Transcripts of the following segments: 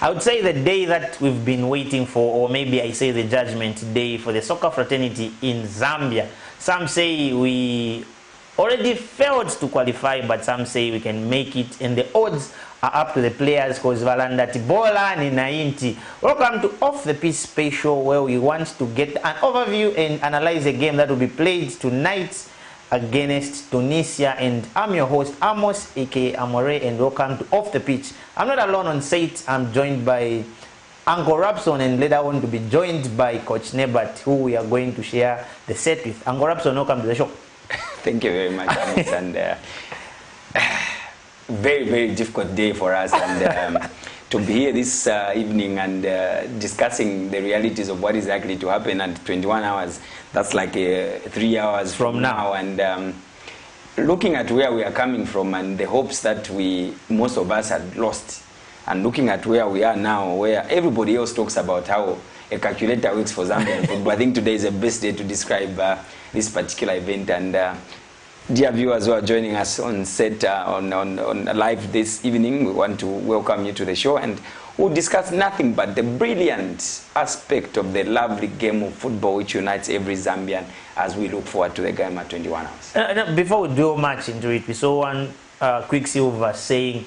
I would say the day that we've been waiting for, or maybe I say the judgment day for the soccer fraternity in Zambia. Some say we already failed to qualify, but some say we can make it, and the odds are up to the players because Valanda Tibola ni 90. Welcome to Off the Pitch Special, where we want to get an overview and analyze a game that will be played tonight against Tunisia. And I'm your host Amos, aka Amore, and welcome to Off the Pitch. I'm not alone on set. I'm joined by Uncle Rapson, and later on to be joined by Coach Nebat, who we are going to share the set with. Uncle Rapson, welcome to the show. Thank you very much, Amos, and very difficult day for us, and to be here this evening and discussing the realities of what is likely to happen at 21 hours. That's like 3 hours from now, and looking at where we are coming from and the hopes that most of us had lost, and looking at where we are now, where everybody else talks about how a calculator works for Zambian football. I think today is the best day to describe this particular event. And dear viewers who are joining us on set, on live this evening, we want to welcome you to the show, and we'll discuss nothing but the brilliant aspect of the lovely game of football which unites every Zambian as we look forward to the game at 21 hours. Before we do much into it, we saw one Quicksilver saying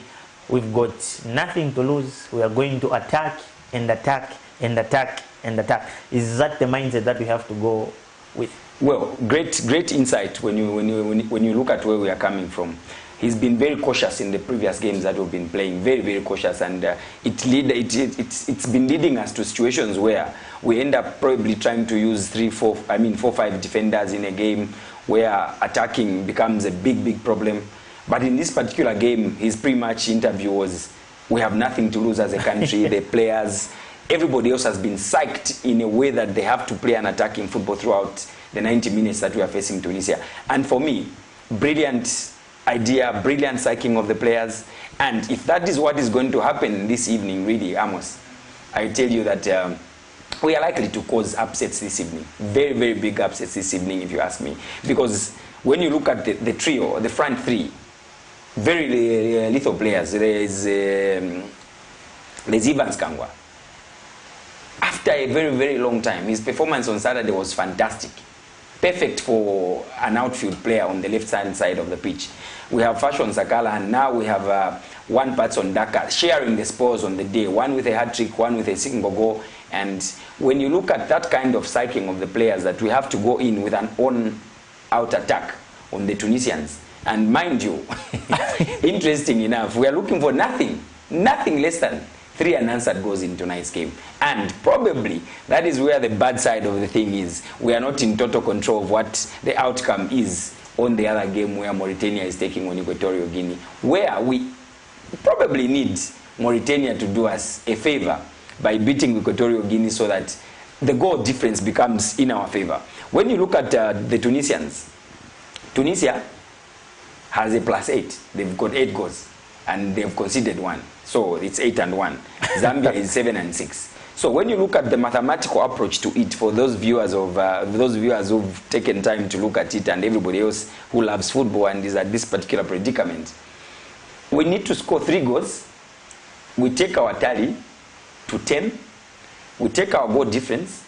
we've got nothing to lose, we are going to attack and attack and attack and attack. Is that the mindset that we have to go with? Well, great insight when you look at where we are coming from. He's been very cautious in the previous games that we've been playing, very cautious, and it's been leading us to situations where we end up probably trying to use 4 or 5 defenders in a game, where attacking becomes a big problem. But in this particular game, his pre-match interview was, we have nothing to lose as a country. The players, everybody else has been psyched in a way that they have to play an attacking football throughout the 90 minutes that we are facing Tunisia. And for me, brilliant idea, brilliant psyching of the players. And if that is what is going to happen this evening, really, Amos, I tell you that we are likely to cause upsets this evening. Very big upsets this evening, if you ask me. Because when you look at the trio, the front three, very lethal players. There's Ivan Skangwa. After a very long time, his performance on Saturday was fantastic. Perfect for an outfield player on the left-hand side of the pitch. We have Fashion Sakala, and now we have one Patson Daka sharing the spoils on the day, one with a hat-trick, one with a single goal. And when you look at that kind of psyching of the players, that we have to go in with an on-out attack on the Tunisians. And mind you, interesting enough, we are looking for nothing less than 3 unanswered goals in tonight's game. And probably that is where the bad side of the thing is. We are not in total control of what the outcome is on the other game, where Mauritania is taking on Equatorial Guinea, where we probably need Mauritania to do us a favor by beating Equatorial Guinea, so that the goal difference becomes in our favor. When you look at the Tunisians, Tunisia has a +8. They've got 8 goals and they've conceded 1. So it's 8-1. Zambia is 7-6. So when you look at the mathematical approach to it, for those viewers who've taken time to look at it, and everybody else who loves football and is at this particular predicament, we need to score 3 goals. We take our tally to 10. We take our goal difference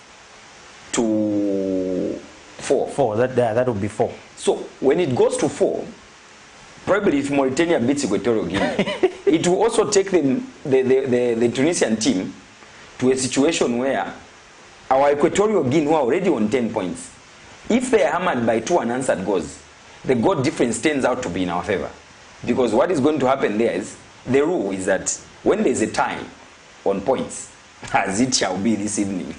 to 4. That would be 4. So when it goes to 4, probably if Mauritania beats Equatorial Guinea, it will also take the Tunisian team to a situation where our Equatorial Guinea, who are already on 10 points, if they are hammered by 2 unanswered goals, the goal difference turns out to be in our favor. Because what is going to happen there is, the rule is that when there's a tie on points, as it shall be this evening,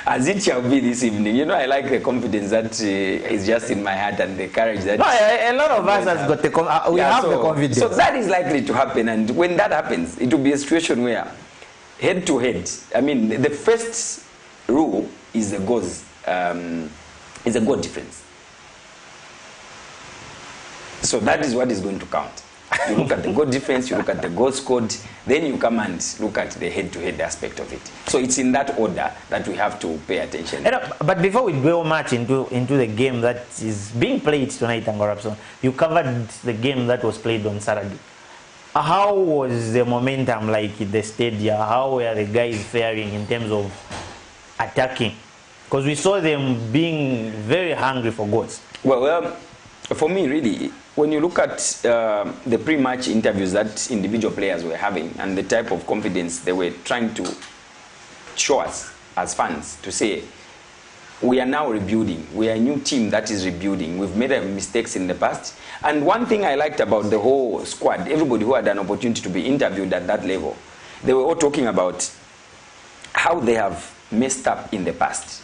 as it shall be this evening. You know, I like the confidence that is just in my heart, and the courage that... No, a lot of us has got the the confidence. So that is likely to happen, and when that happens, it will be a situation where, head to head, I mean, the first rule is the goals, is a goal difference. So that is what is going to count. You look at the goal difference, you look at the goal scored, then you come and look at the head-to-head aspect of it. So it's in that order that we have to pay attention. But before we go much into the game that is being played tonight, Angorapson, you covered the game that was played on Saturday. How was the momentum like in the stadium? How were the guys faring in terms of attacking? Because we saw them being very hungry for goals. Well, for me, really, when you look at the pre-match interviews that individual players were having and the type of confidence they were trying to show us as fans, to say, we are now rebuilding. We are a new team that is rebuilding. We've made mistakes in the past. And one thing I liked about the whole squad, everybody who had an opportunity to be interviewed at that level, they were all talking about how they have messed up in the past,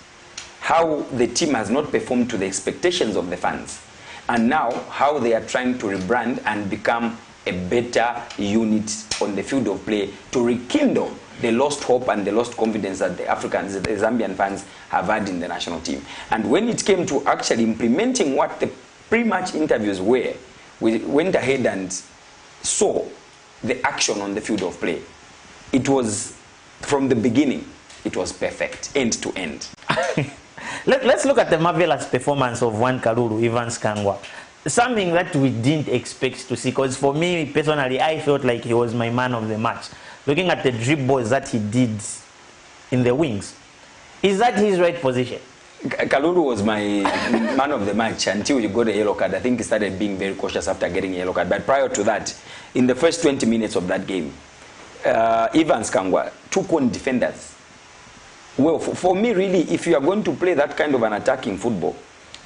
how the team has not performed to the expectations of the fans, and now how they are trying to rebrand and become a better unit on the field of play to rekindle the lost hope and the lost confidence that the Africans, the Zambian fans have had in the national team. And when it came to actually implementing what the pre-match interviews were, we went ahead and saw the action on the field of play. It was, from the beginning, it was perfect, end to end. Let's look at the marvelous performance of One Kalulu, Evans Kangwa. Something that we didn't expect to see, because for me personally, I felt like he was my man of the match. Looking at the dribbles that he did in the wings, is that his right position? Kalulu was my man of the match until he got a yellow card. I think he started being very cautious after getting a yellow card. But prior to that, in the first 20 minutes of that game, Evans Kangwa took on defenders. Well, for me, really, if you are going to play that kind of an attacking football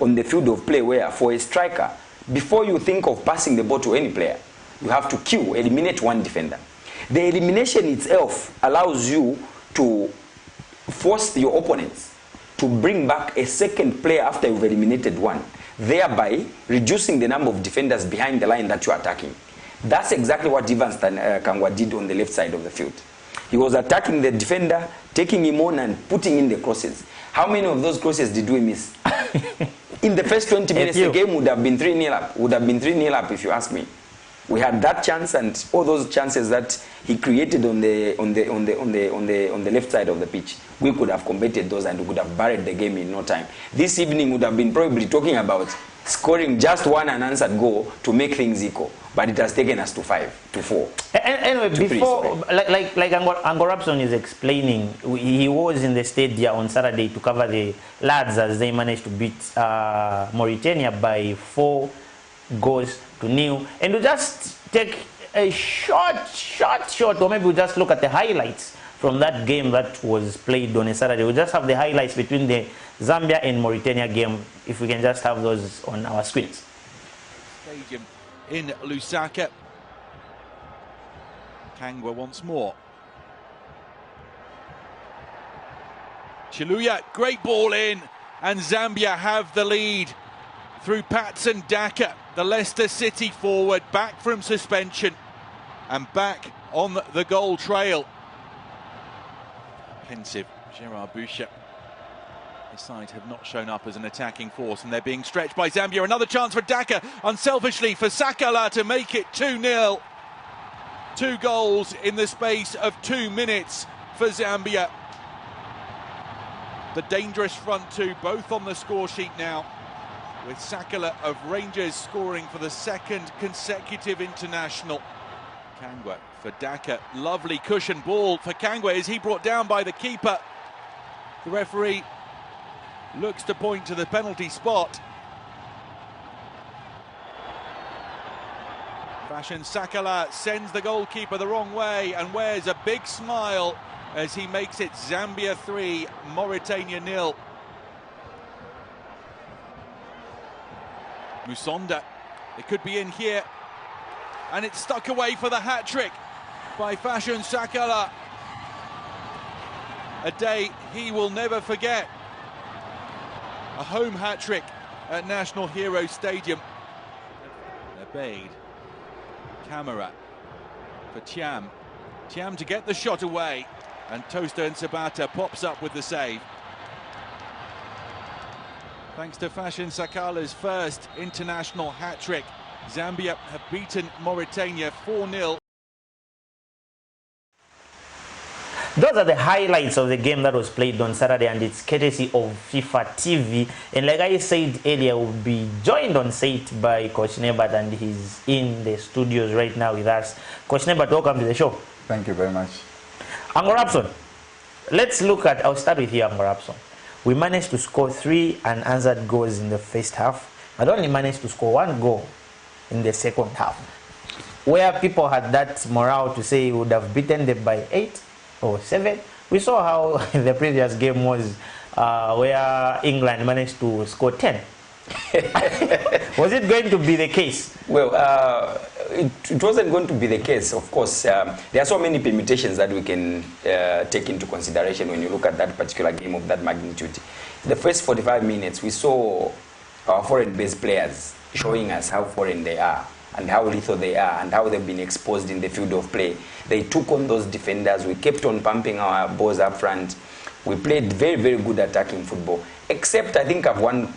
on the field of play, where for a striker, before you think of passing the ball to any player, you have to eliminate one defender. The elimination itself allows you to force your opponents to bring back a second player after you've eliminated one, thereby reducing the number of defenders behind the line that you're attacking. That's exactly what Evans Kangwa did on the left side of the field. He was attacking the defender, taking him on and putting in the crosses. How many of those crosses did we miss? In the first 20 minutes, the game would have been 3-0 up. Would have been 3-0 up if you ask me. We had that chance and all those chances that he created on the left side of the pitch. We could have converted those and we could have buried the game in no time. This evening would have been probably talking about scoring just one unanswered goal to make things equal. But it has taken us to 4. Anyway, before, like Angorapson is explaining, he was in the stadium on Saturday to cover the lads as they managed to beat Mauritania by 4 goals to 0. And we just take a short, or maybe we just look at the highlights from that game that was played on a Saturday. We just have the highlights between the Zambia and Mauritania game, if we can just have those on our screens. Stadium in Lusaka. Kangwa once more. Chiluya, great ball in, and Zambia have the lead through Patson Daka, the Leicester City forward, back from suspension and back on the goal trail. Pensive, Gerard Boucher. His side have not shown up as an attacking force and they're being stretched by Zambia. Another chance for Daka, unselfishly for Sakala to make it 2-0. 2 goals in the space of 2 minutes for Zambia. The dangerous front two, both on the score sheet now, with Sakala of Rangers scoring for the 2nd consecutive international. Kangwa for Daka, lovely cushion ball for Kangwa. Is he brought down by the keeper? The referee looks to point to the penalty spot. Fashion Sakala sends the goalkeeper the wrong way and wears a big smile as he makes it Zambia 3, Mauritania 0. Musonda, it could be in here, and it's stuck away for the hat-trick by Fashion Sakala. A day he will never forget. A home hat-trick at National Hero Stadium. Obeyed. Camera for Thiam. Thiam to get the shot away, and Toaster and Sabata pops up with the save. Thanks to Fashion Sakala's first international hat-trick, Zambia have beaten Mauritania 4-0. Those are the highlights of the game that was played on Saturday, and it's courtesy of FIFA TV. And like I said earlier, we'll be joined on set by Coach Nebat, and he's in the studios right now with us. Coach Nebat, welcome to the show. Thank you very much. Angorapson, let's look at, I'll start with you, Angorapson. We managed to score 3 unanswered goals in the first half, but only managed to score 1 goal in the second half, where people had that morale to say we would have beaten them by 8 or 7. We saw how the previous game was, where England managed to score 10. Was it going to be the case? Well, it wasn't going to be the case. Of course, there are so many permutations that we can take into consideration when you look at that particular game of that magnitude. The first 45 minutes, we saw our foreign-based players showing us how foreign they are, and how lethal they are, and how they've been exposed in the field of play. They took on those defenders. We kept on pumping our balls up front. We played very, very good attacking football. Except I think I've one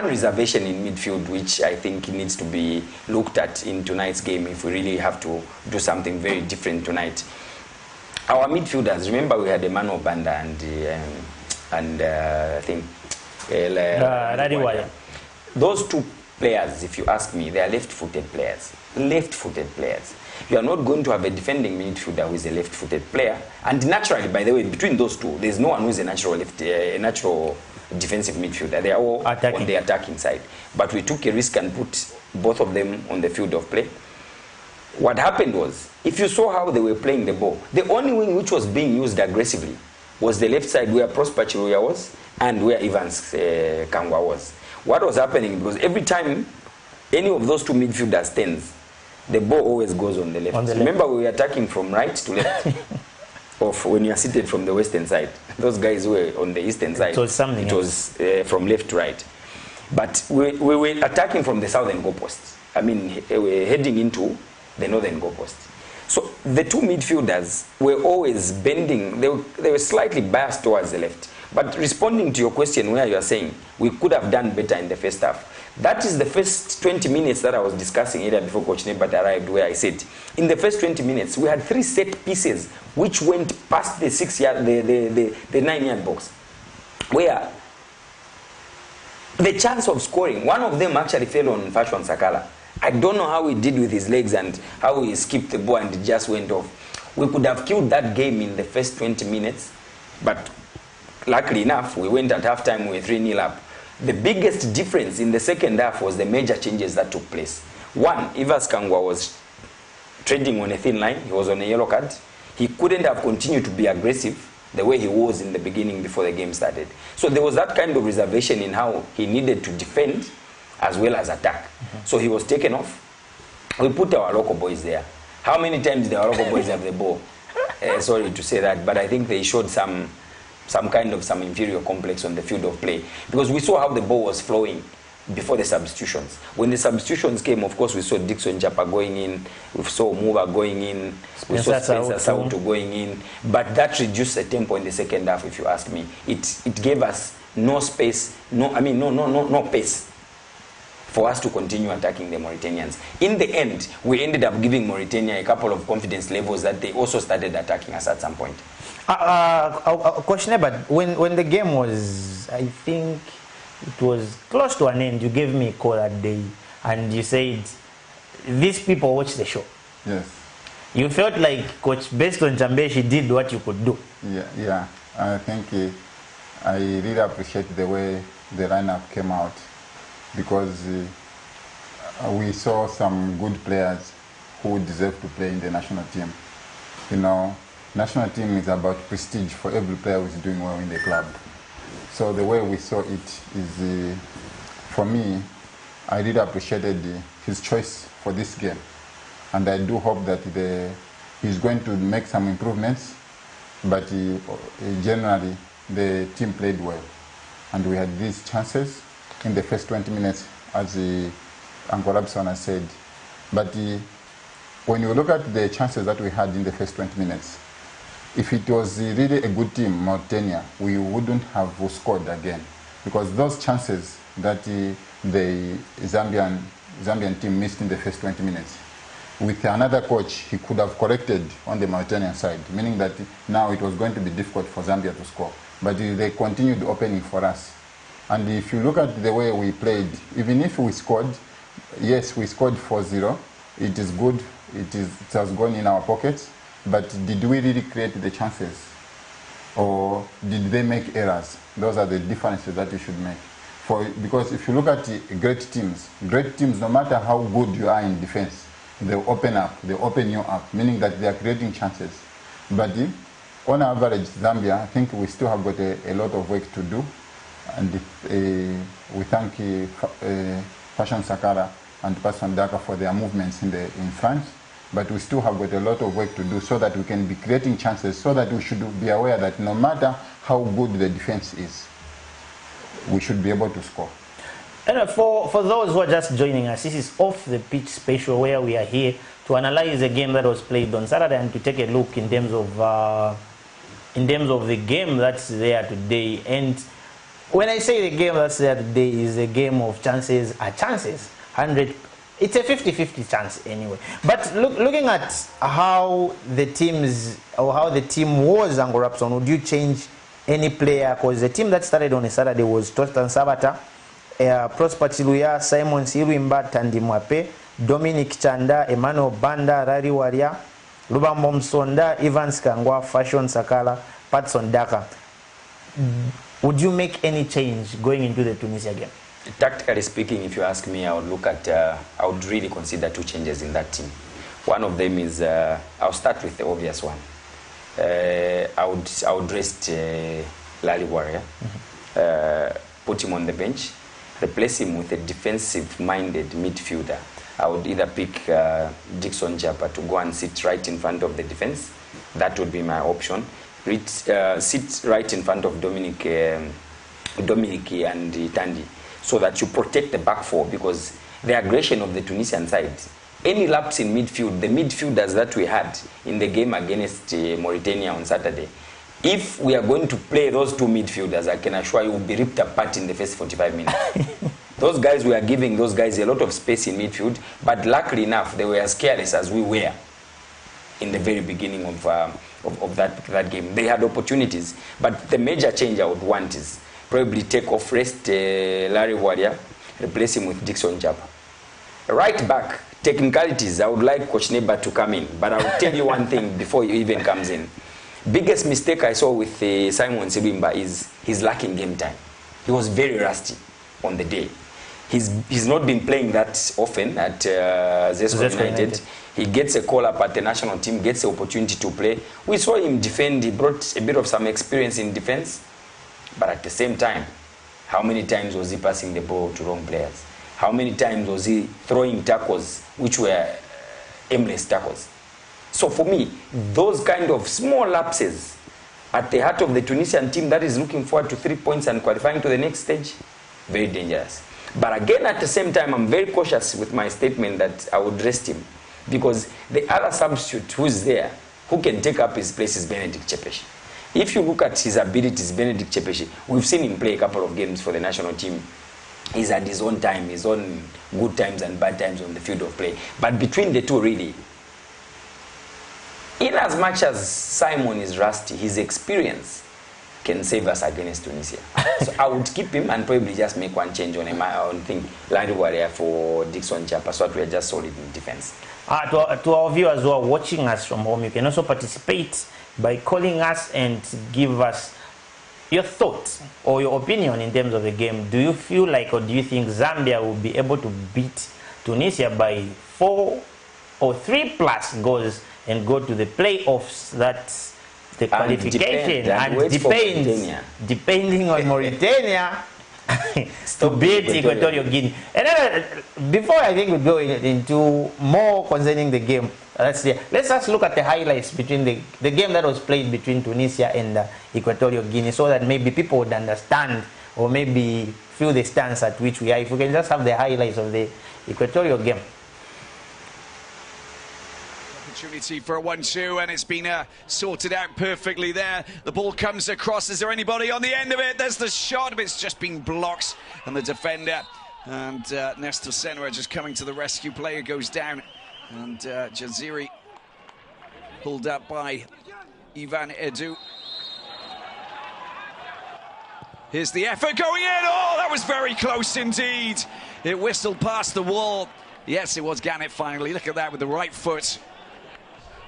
reservation in midfield, which I think needs to be looked at in tonight's game if we really have to do something very different tonight. Our midfielders, remember we had Emmanuel Banda and I think those two players, if you ask me, they are left-footed players. Left-footed players. You are not going to have a defending midfielder who is a left-footed player. And naturally, by the way, between those two, there's no one who is a natural defensive midfielder. They are all on the attacking side. But we took a risk and put both of them on the field of play. What happened was, if you saw how they were playing the ball, the only wing which was being used aggressively was the left side where Prosper Chiruya was and where Evans Kangwa was. What was happening, because every time any of those two midfielders turns, the ball always goes on the left. Remember, we were attacking from right to left. Of when you are seated from the western side. Those guys were on the eastern side. It was from left to right. But we were attacking from the southern goalposts. I mean, we were heading into the northern goalposts. So the two midfielders were always bending. They were slightly biased towards the left. But responding to your question where you are saying we could have done better in the first half, that is the first 20 minutes that I was discussing earlier before Coach Nebat arrived, where I said, in the first 20 minutes, we had 3 set pieces which went past the 9-yard box, where the chance of scoring, one of them actually fell on Fashion Sakala. I don't know how he did with his legs and how he skipped the ball and it just went off. We could have killed that game in the first 20 minutes, but luckily enough, we went at halftime, we were 3-0 up. The biggest difference in the second half was the major changes that took place. One, Evans Kangwa was treading on a thin line. He was on a yellow card. He couldn't have continued to be aggressive the way he was in the beginning before the game started. So there was that kind of reservation in how he needed to defend as well as attack. So he was taken off. We put our local boys there. How many times did our local boys have the ball? Sorry to say that, but I think they showed some inferior complex on the field of play, because we saw how the ball was flowing before the substitutions. When the substitutions came, of course, we saw Dixon Japa going in, we saw Muba going in, we saw Spencer Sautu going in, but that reduced the tempo in the second half, if you ask me. It gave us no space, no pace for us to continue attacking the Mauritanians. In the end, we ended up giving Mauritania a couple of confidence levels that they also started attacking us at some point. Question, but when the game was, I think it was close to an end, you gave me a call that day and you said, these people watch the show. Yes. You felt like, Coach, based on Zambia, she did what you could do. Yeah. I think I really appreciate the way the lineup came out, because we saw some good players who deserve to play in the national team. You know, national team is about prestige for every player who is doing well in the club. So the way we saw it is, for me, I really appreciated his choice for this game. And I do hope that he's going to make some improvements, but generally the team played well. And we had these chances in the first 20 minutes, as Uncle Robson has said. But when you look at the chances that we had in the first 20 minutes, if it was really a good team, Mauritania, we wouldn't have scored again. Because those chances that the Zambian team missed in the first 20 minutes, with another coach, he could have corrected on the Mauritanian side, meaning that now it was going to be difficult for Zambia to score. But they continued opening for us. And if you look at the way we played, even if we scored, yes, we scored 4-0. It is good. It has gone in our pockets. But did we really create the chances? Or did they make errors? Those are the differences that you should make. Because if you look at great teams, no matter how good you are in defense, they open up, they open you up, meaning that they are creating chances. But on average, Zambia, I think we still have got a lot of work to do. And we thank Fashion Sakala and Pastor Daka for their movements in France. But we still have got a lot of work to do so that we can be creating chances, so that we should be aware that no matter how good the defense is, we should be able to score. And for those who are just joining us, this is Off the Pitch special, where we are here to analyze a game that was played on Saturday and to take a look in terms of the game that's there today. And when I say the game that's there today is a game of chances are chances, 100. It's a 50-50 chance anyway. But looking at how the team was, Angorapson, would you change any player? Because the team that started on a Saturday was Tostan Sabata, Prosper Chiluya, Simon Siruimba, Tandi Mwape, Dominic Chanda, Emmanuel Banda, Rari Waria, Lubambo Msonda, Evans Kangwa, Fashion Sakala, Patson Daka. Would you make any change going into the Tunisia game? Tactically speaking, if you ask me, I would look at, I would really consider two changes in that team. One of them is, I'll start with the obvious one. I would rest Lali Warrior, put him on the bench, replace him with a defensive-minded midfielder. I would either pick Dixon Japa to go and sit right in front of the defense. That would be my option. Sit right in front of Dominic and Tandi, so that you protect the back four, because the aggression of the Tunisian side, any lapse in midfield, the midfielders that we had in the game against Mauritania on Saturday, if we are going to play those two midfielders, I can assure you will be ripped apart in the first 45 minutes. Those guys, we are giving those guys a lot of space in midfield, but luckily enough, they were as careless as we were in the very beginning of that game. They had opportunities, but the major change I would want is probably take off rest Larry Warrior, replace him with Dixon Japa. Right back, technicalities, I would like Coach Neba to come in, but I will tell you one thing before he even comes in. Biggest mistake I saw with Simon Sibimba is he's lacking game time. He was very rusty on the day. He's not been playing that often at Zesco United. He gets a call up at the national team, gets the opportunity to play. We saw him defend. He brought a bit of some experience in defense. But at the same time, how many times was he passing the ball to wrong players? How many times was he throwing tackles, which were aimless tackles? So for me, those kind of small lapses at the heart of the Tunisian team that is looking forward to 3 points and qualifying to the next stage, very dangerous. But again, at the same time, I'm very cautious with my statement that I would rest him, because the other substitute who's there, who can take up his place, is Benedict Chepeshi. If you look at his abilities, Benedict Chepeshi, we've seen him play a couple of games for the national team. He's at his own time, his own good times and bad times on the field of play. But between the two, really, in as much as Simon is rusty, his experience can save us against Tunisia. So I would keep him and probably just make one change on my own thing, Larry Warrior for Dixon Japa, so that we are just solid in defense. To our viewers who are watching us from home, you can also participate by calling us and give us your thoughts or your opinion in terms of the game. Do you feel like, or do you think Zambia will be able to beat Tunisia by 4 or 3+ goals and go to the playoffs? That's the qualification, and depending on Mauritania to beat Equatorial Guinea. And then, before I think we go into more concerning the game, let's just look at the highlights between the game that was played between Tunisia and Equatorial Guinea, so that maybe people would understand or maybe feel the stance at which we are. If we can just have the highlights of the Equatorial game. Opportunity for a 1-2, and it's been sorted out perfectly there. The ball comes across. Is there anybody on the end of it? There's the shot, but it's just been blocked. And the defender and Nestor Senra just coming to the rescue. Player goes down And Jaziri pulled up by Ivan Edu. Here's the effort going in. Oh, that was very close indeed. It whistled past the wall. Yes, it was Gannett finally. Look at that with the right foot.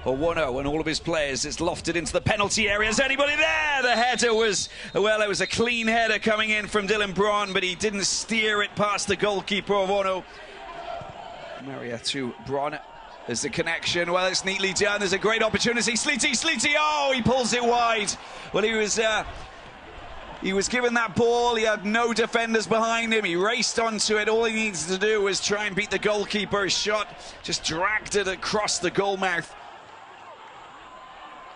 Owono and all of his players. It's lofted into the penalty area. Is anybody there? The header was, well, it was a clean header coming in from Dylan Braun, but he didn't steer it past the goalkeeper, Owono. Maria to Braun. There's the connection. Well, it's neatly done. There's a great opportunity. Sleety. Oh, he pulls it wide. Well, he was given that ball. He had no defenders behind him. He raced onto it. All he needs to do was try and beat the goalkeeper. His shot just dragged it across the goal mouth.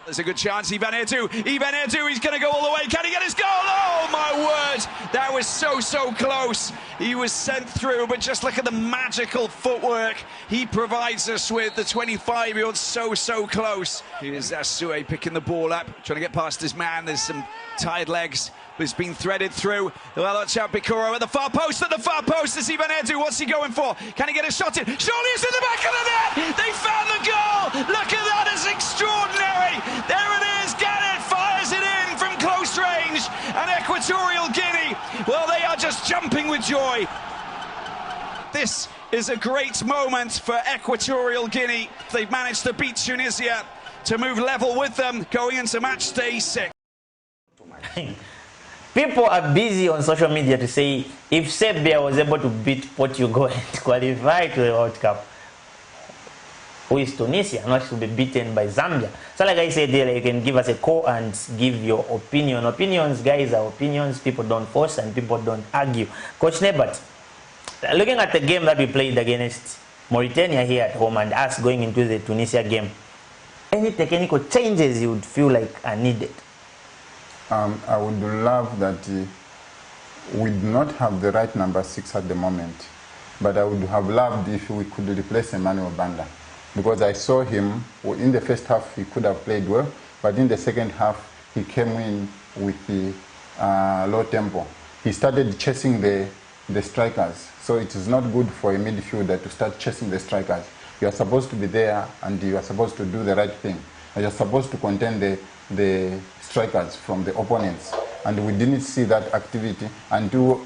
There's a good chance. Ivan Edu, he's going to go all the way. Can he get his goal? Oh, my word. That was so close. He was sent through, but just look at the magical footwork he provides us with. The 25-year-old so close. Here's Sue picking the ball up, trying to get past his man. There's some tired legs. It's been threaded through. Well, watch out, Bikoro at the far post. At the far post is Ivan Edu. What's he going for? Can he get a shot in? Surely it's in the back of the net. They found the goal. Look at that. It's extraordinary. There it is. Gannett fires it in from close range. And Equatorial Guinea, well, they are just jumping with joy. This is a great moment for Equatorial Guinea. They've managed to beat Tunisia to move level with them going into match day 6. People are busy on social media to say if Serbia was able to beat Portugal and qualify to the World Cup, who is Tunisia, not to be beaten by Zambia. So like I said there, you can give us a call and give your opinion. Opinions, guys, are opinions. People don't force and people don't argue. Coach Nebat, looking at the game that we played against Mauritania here at home and us going into the Tunisia game, any technical changes you would feel like are needed? I would love that we do not have the right number 6 at the moment, but I would have loved if we could replace Emmanuel Banda, because I saw him in the first half. He could have played well, but in the second half he came in with the low tempo. He started chasing the strikers, so it is not good for a midfielder to start chasing the strikers. You are supposed to be there and you are supposed to do the right thing. You are supposed to contain the strikers from the opponents, and we didn't see that activity until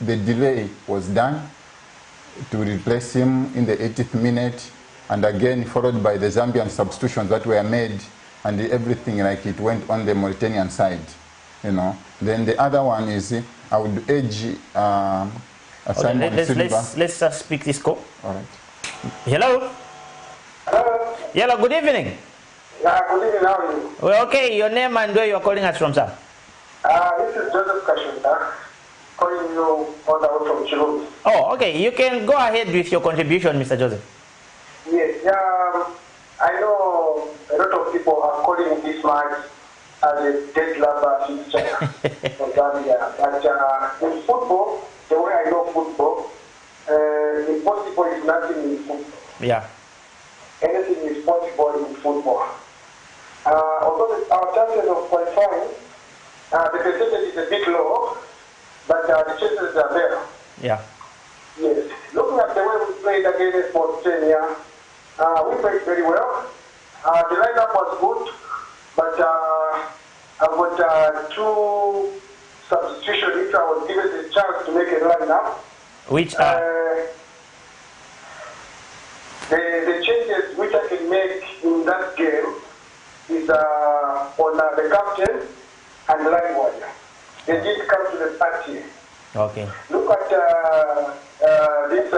the delay was done to replace him in the 80th minute, and again followed by the Zambian substitutions that were made, and everything like it went on the Mauritanian side, you know. Then the other one is I would urge let's just speak this call. All right. Hello. Hello. Good evening. Yeah, good evening. How are you? Well, okay, your name and where you are calling us from, sir? This is Joseph Kashunda, calling you all the way from Chilumi. Oh, okay. You can go ahead with your contribution, Mr. Joseph. Yes, I know a lot of people are calling this match as a dead rubber fixture for Zambia. But in football, the way I know football, impossible is nothing in football. Yeah. Anything is possible in football. Although our chances of qualifying, the percentage is a bit low, but the chances are there. Yeah. Yes. Looking at the way we played against Mauritania, we played very well. The lineup was good, but I've got 2 substitutions which I was given the chance to make a lineup. Which are? The changes which I can make in that game is on the captain and line warrior. They did come to the party. Okay. Look at this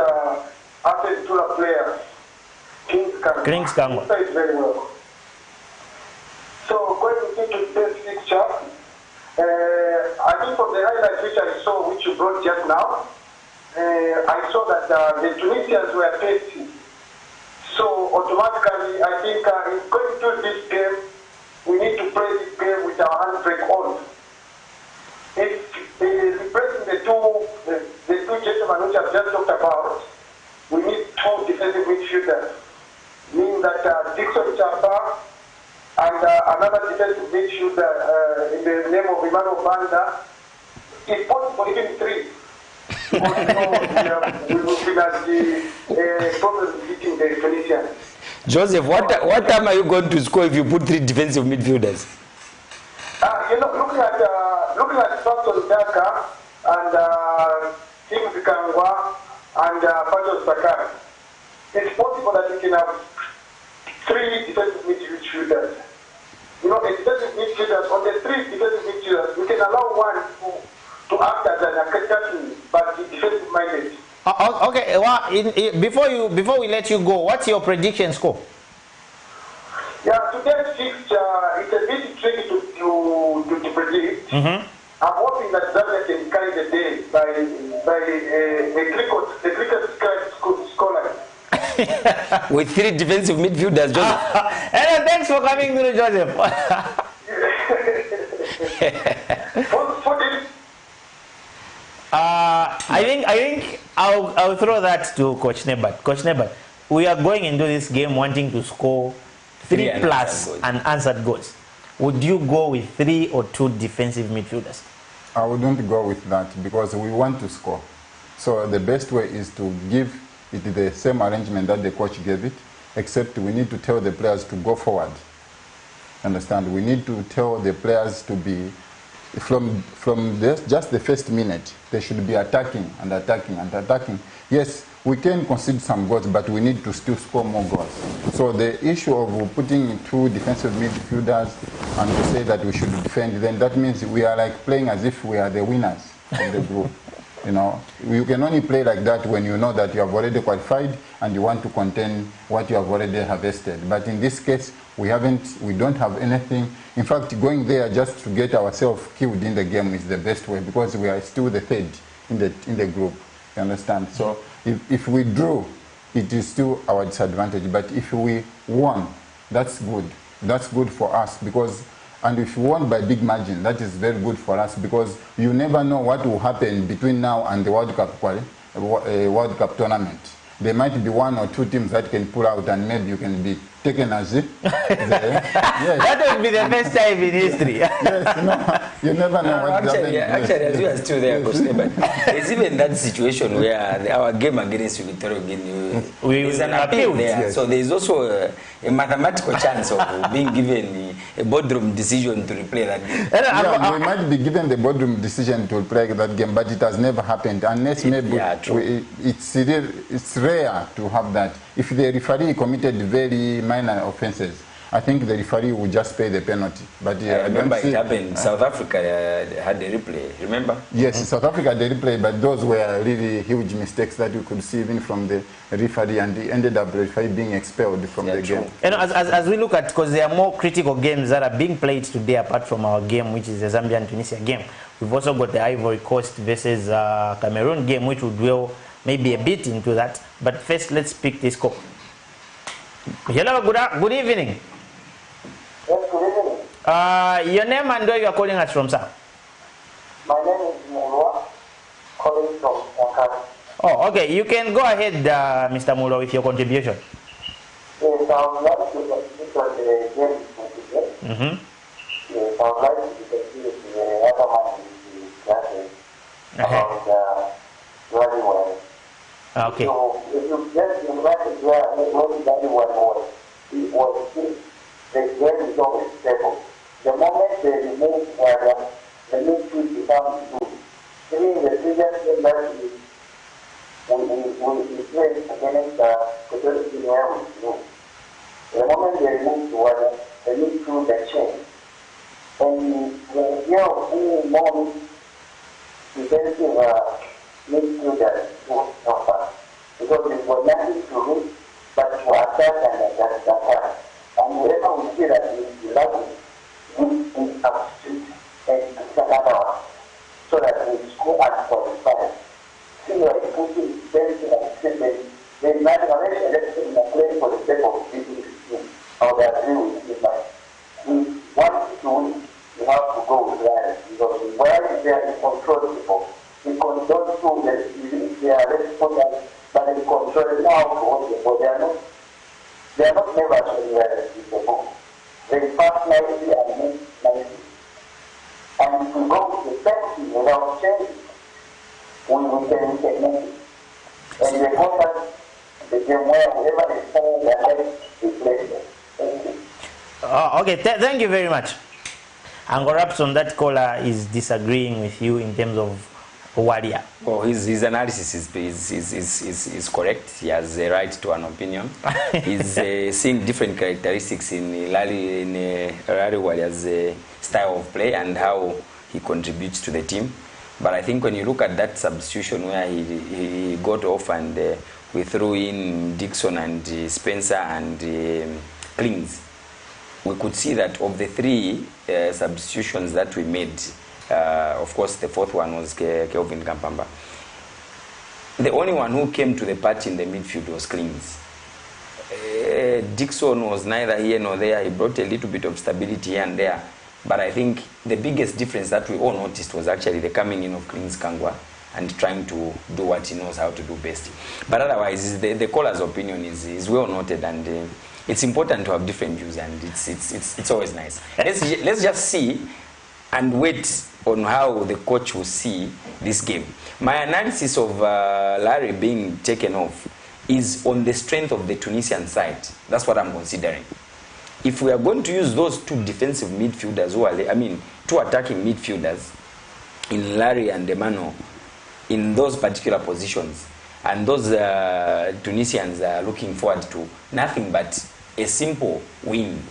Argentina player, Kings Kangwa. He plays very well. So going into this fixture, I think from the highlights which I saw, which you brought just now, I saw that the Tunisians were tasty. So automatically, I think going to this game, we need to play this game with our handbrake on. If replacing the two gentlemen which I've just talked about, we need 2 defensive midfielders, meaning that Dixon Chapa and another defensive midfielder in the name of Emmanuel Banda, if possible even 3. we will be at the problems beating the Tunisians. Joseph, what time are you going to score if you put 3 defensive midfielders? Looking at Samson Daka and Tim Zikangwa and Patrick Sakari, it's possible that we can have 3 defensive midfielders. A defensive midfielders, on the 3 defensive midfielders, we can allow one to act as an attacking but defensive minded. Okay, well, before we let you go, what's your prediction score? Yeah, today's fixture, it's a bit tricky to predict. I'm hoping that Zambia can carry the day by the cricket scoreline. With 3 defensive midfielders, Joseph. Hello, thanks for coming through, Joseph. I think I'll throw that to Coach Nebat. Coach Nebat, we are going into this game wanting to score 3 plus unanswered goals. Would you go with 3 or 2 defensive midfielders? I wouldn't go with that because we want to score. So the best way is to give it the same arrangement that the coach gave it, except we need to tell the players to go forward. Understand? We need to tell the players to be, from just the first minute, they should be attacking and attacking and attacking. Yes, we can concede some goals, but we need to still score more goals. So the issue of putting 2 defensive midfielders and to say that we should defend, then that means we are like playing as if we are the winners of the group. You can only play like that when you know that you have already qualified and you want to contain what you have already harvested. But in this case, we don't have anything. In fact, going there just to get ourselves killed in the game is the best way because we are still the 3rd in the group. You understand? So if we drew, it is still our disadvantage. But if we won, that's good. That's good for us and if you won by big margin, that is very good for us because you never know what will happen between now and the World Cup tournament. There might be 1 or 2 teams that can pull out and maybe you can be taken as it. Yes. That would be the first time in history. Yes, you never know what actually, as we are still there, Coach Nebat, there's even that situation where our game against Victoria is an appeal there. Yes. So there's also a mathematical chance of being given a boardroom decision to replay that game. Yeah, we might be given the boardroom decision to play that game, but it has never happened unless maybe it's rare to have that. If the referee committed very minor offenses, I think the referee would just pay the penalty. But I remember it happened. South Africa had a replay. Remember? Yes, South Africa had a replay, but those were really huge mistakes that you could see even from the referee, and he ended up the referee being expelled from the game. And as we look at, because there are more critical games that are being played today apart from our game, which is the Zambia and Tunisia game. We've also got the Ivory Coast versus Cameroon game, which will dwell maybe a bit into that. But first, let's pick this call. Hello, good evening. Yes, good evening. Your name and where you are calling us from, sir? My name is Mulwa, calling from Wakari. Oh, okay. You can go ahead, Mr. Mulwa, with your contribution. Yes, I would like to contribute on the game today. Yes, I would like to contribute to the other man in the classes about very well. Okay. So if you just invite very well, it was the game is always stable. The moment they remove the midfield becomes good. Even the previous game that we played against the Guinea, the moment they remove the midfield, they change. And when you are more defensive midfielders because it was nothing to do but to attack and attack. And whenever we see that we love it, we substitute and to another one so that we score at 45. Similarly, putting defensive and defensive, then naturally let's play for the sake of beating the team. I would agree with you, but we want to win, you have to go with that because while they are in control people, we control too, they are responsible, but they control now for what they are not never actually with the book. They pass nicely and move nicely. And if we go with the same thing without changing, we can make it. And the focus, the game where whoever is playing their life is playing. Thank you. Okay, thank you very much. And perhaps on that caller is disagreeing with you in terms of Warrior. Well, his analysis is correct. He has a right to an opinion. He's seeing different characteristics in Larry Warrior's style of play and how he contributes to the team. But I think when you look at that substitution where he got off and we threw in Dixon and Spencer and Klings, we could see that of the three substitutions that we made, of course the fourth one was Kelvin Kampamba. The only one who came to the party in the midfield was Klings. Dixon was neither here nor there. He brought a little bit of stability here and there. But I think the biggest difference that we all noticed was actually the coming in of Klings Kangwa and trying to do what he knows how to do best. But otherwise, the caller's opinion is well noted, and it's important to have different views, and it's always nice. Let's just see and wait on how the coach will see this game. My analysis of Larry being taken off is on the strength of the Tunisian side. That's what I'm considering. If we are going to use those two defensive midfielders, two attacking midfielders in Larry and Emmanuel in those particular positions, and those Tunisians are looking forward to nothing but a simple win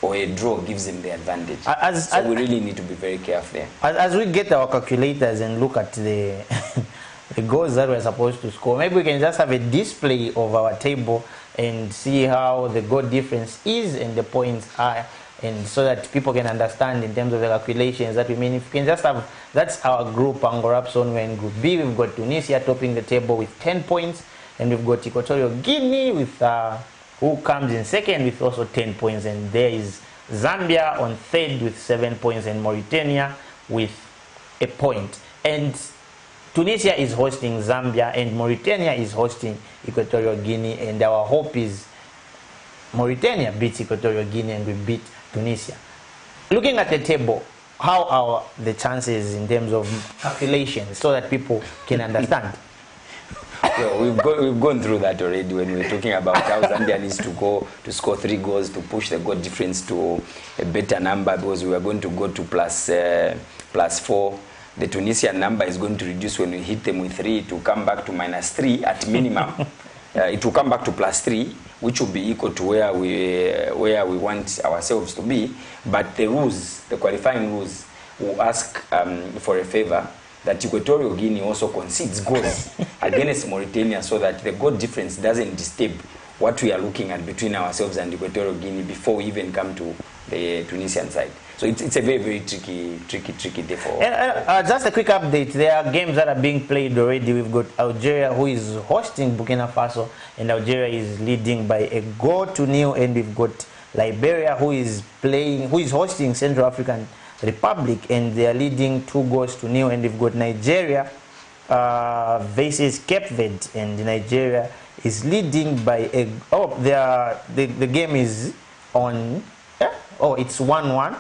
or a draw gives them the advantage. So we really need to be very careful there. As we get our calculators and look at the the goals that we're supposed to score, maybe we can just have a display of our table and see how the goal difference is and the points are, and so that people can understand in terms of the calculations that we mean. If we can just have, that's our group, Angorapson. We're in Group B. We've got Tunisia topping the table with 10 points, and we've got Equatorial Guinea with who comes in second with also 10 points, and there is Zambia on third with 7 points, and Mauritania with a point. And Tunisia is hosting Zambia, and Mauritania is hosting Equatorial Guinea, and our hope is Mauritania beats Equatorial Guinea and we beat Tunisia. Looking at the table, how are the chances in terms of calculations so that people can understand? Well, we've gone through that already when we were talking about how Zambia needs to go to score 3 goals to push the goal difference to a better number, because we were going to go to plus 4. The Tunisian number is going to reduce when we hit them with 3 to come back to -3 at minimum. It will come back to +3, which will be equal to where we want ourselves to be. But the rules, the qualifying rules, will ask for a favor that Equatorial Guinea also concedes goals against Mauritania, so that the goal difference doesn't disturb what we are looking at between ourselves and Equatorial Guinea before we even come to the Tunisian side. So it's a very, very tricky day for. Just a quick update. There are games that are being played already. We've got Algeria, who is hosting Burkina Faso, and Algeria is leading by a goal to 0. And we've got Liberia, who is hosting Central African Republic, and they are leading 2 goals to 0. And we've got Nigeria versus Cape Verde, and Nigeria is leading by a. The game is on. It's 1-1.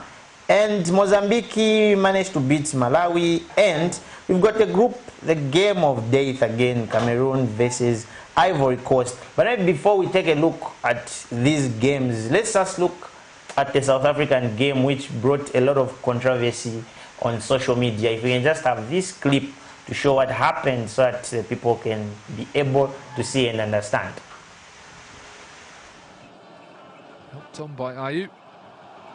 And Mozambique managed to beat Malawi, and we've got the game of death again, Cameroon versus Ivory Coast. But before we take a look at these games, let's just look at the South African game, which brought a lot of controversy on social media. If we can just have this clip to show what happened, so that people can be able to see and understand. Helped on by Ayew.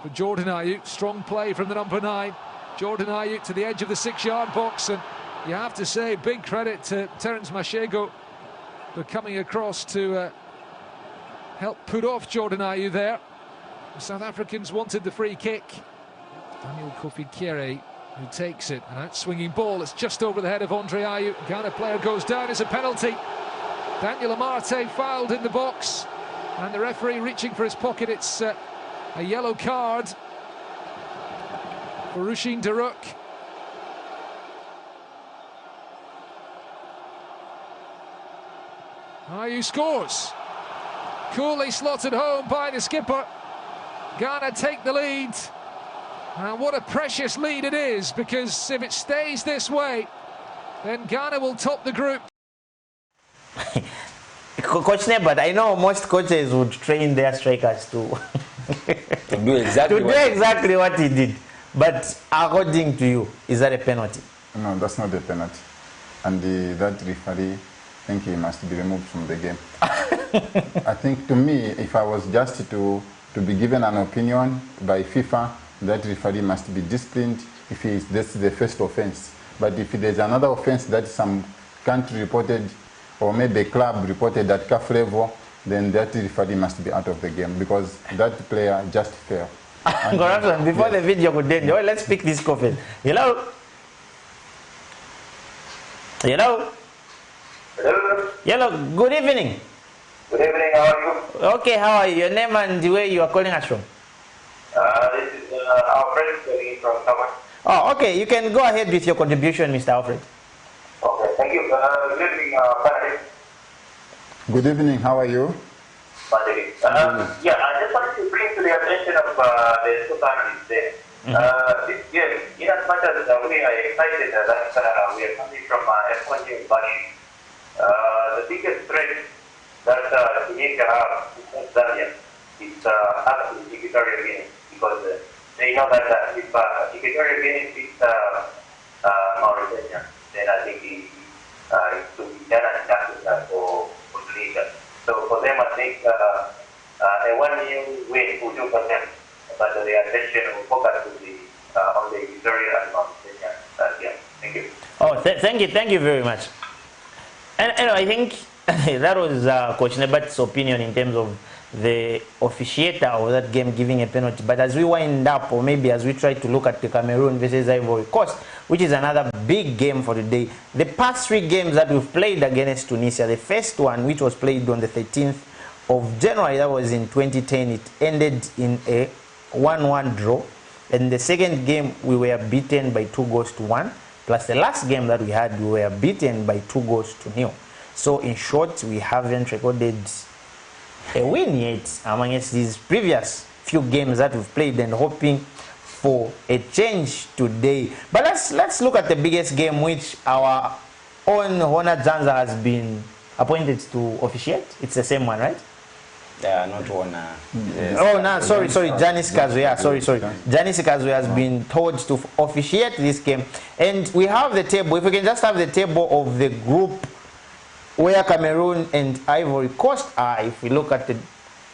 For Jordan Ayew, strong play from the number 9. Jordan Ayew to the edge of the 6-yard box, and you have to say big credit to Terence Mashego for coming across to help put off Jordan Ayew there. The South Africans wanted the free kick. Daniel Kofi-Kieré who takes it, an out-swinging ball. It's just over the head of Andre Ayew. Ghana player goes down as a penalty. Daniel Amarte fouled in the box, and the referee reaching for his pocket. It's a yellow card for Rushin Daruk. Ayew scores. Coolly slotted home by the skipper. Ghana take the lead. And what a precious lead it is, because if it stays this way, then Ghana will top the group. Coach Nebert, I know most coaches would train their strikers to do exactly what he did. But according to you, is that a penalty? No, that's not a penalty. And that referee, I think he must be removed from the game. I think, to me, if I was just to be given an opinion by FIFA, that referee must be disciplined if that's the first offense. But if there's another offense that some country reported, or maybe a club reported at CAF level, then that referee must be out of the game because that player just failed. Corruption. Before the video could end, let's pick this coffin. Hello? Hello? Hello? Hello, good evening. Good evening, how are you? Okay, how are you? Your name and the way you are calling us from? This is Alfred calling from Tama. Oh, okay, you can go ahead with your contribution, Mr. Alfred. Okay, thank you. Good evening, Patrick. Good evening, how are you? Patrick. Yeah, I just wanted to bring to the attention of the two countries there. This game, in as much as we are excited that we are coming from F1 game, but the biggest threat that Tunisia have against Zambia is actually Equatorial Guinea, because they know that if Equatorial Guinea beats Mauritania, then I think it will be done and dusted for Tunisia. So for them, I think a 1-0 win will do for them, but their attention will focus on the Equatorial and Mauritania. Yeah. Thank you. Oh, thank you very much. And I think that was Coach Nebert's opinion in terms of the officiator of that game giving a penalty. But as we wind up, or maybe as we try to look at the Cameroon versus Ivory Coast, which is another big game for today, the past 3 games that we've played against Tunisia, the first one, which was played on the 13th of January, that was in 2010, it ended in a 1-1 draw. And the second game, we were beaten by 2-1. Plus the last game that we had, we were beaten by 2-0. So in short, we haven't recorded a win yet amongst these previous few games that we've played, and hoping for a change today. But let's look at the biggest game, which our own Hona Janza has been appointed to officiate. It's the same one, right? Not one. Oh, no, sorry, Janice Kazuya, sorry. Janice Kazuya has been told to officiate this game. And we have the table. If we can just have the table of the group where Cameroon and Ivory Coast are, if we look at the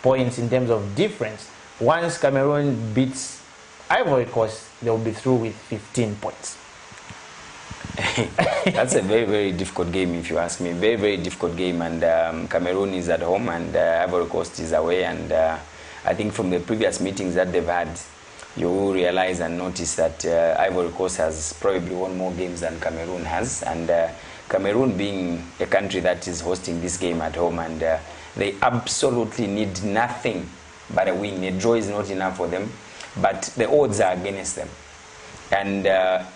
points in terms of difference, once Cameroon beats Ivory Coast, they will be through with 15 points. That's a very, very difficult game, if you ask me. Very, very difficult game. And Cameroon is at home and Ivory Coast is away. And I think from the previous meetings that they've had, you will realize and notice that Ivory Coast has probably won more games than Cameroon has. And Cameroon being a country that is hosting this game at home, and they absolutely need nothing but a win. A draw is not enough for them, but the odds are against them. And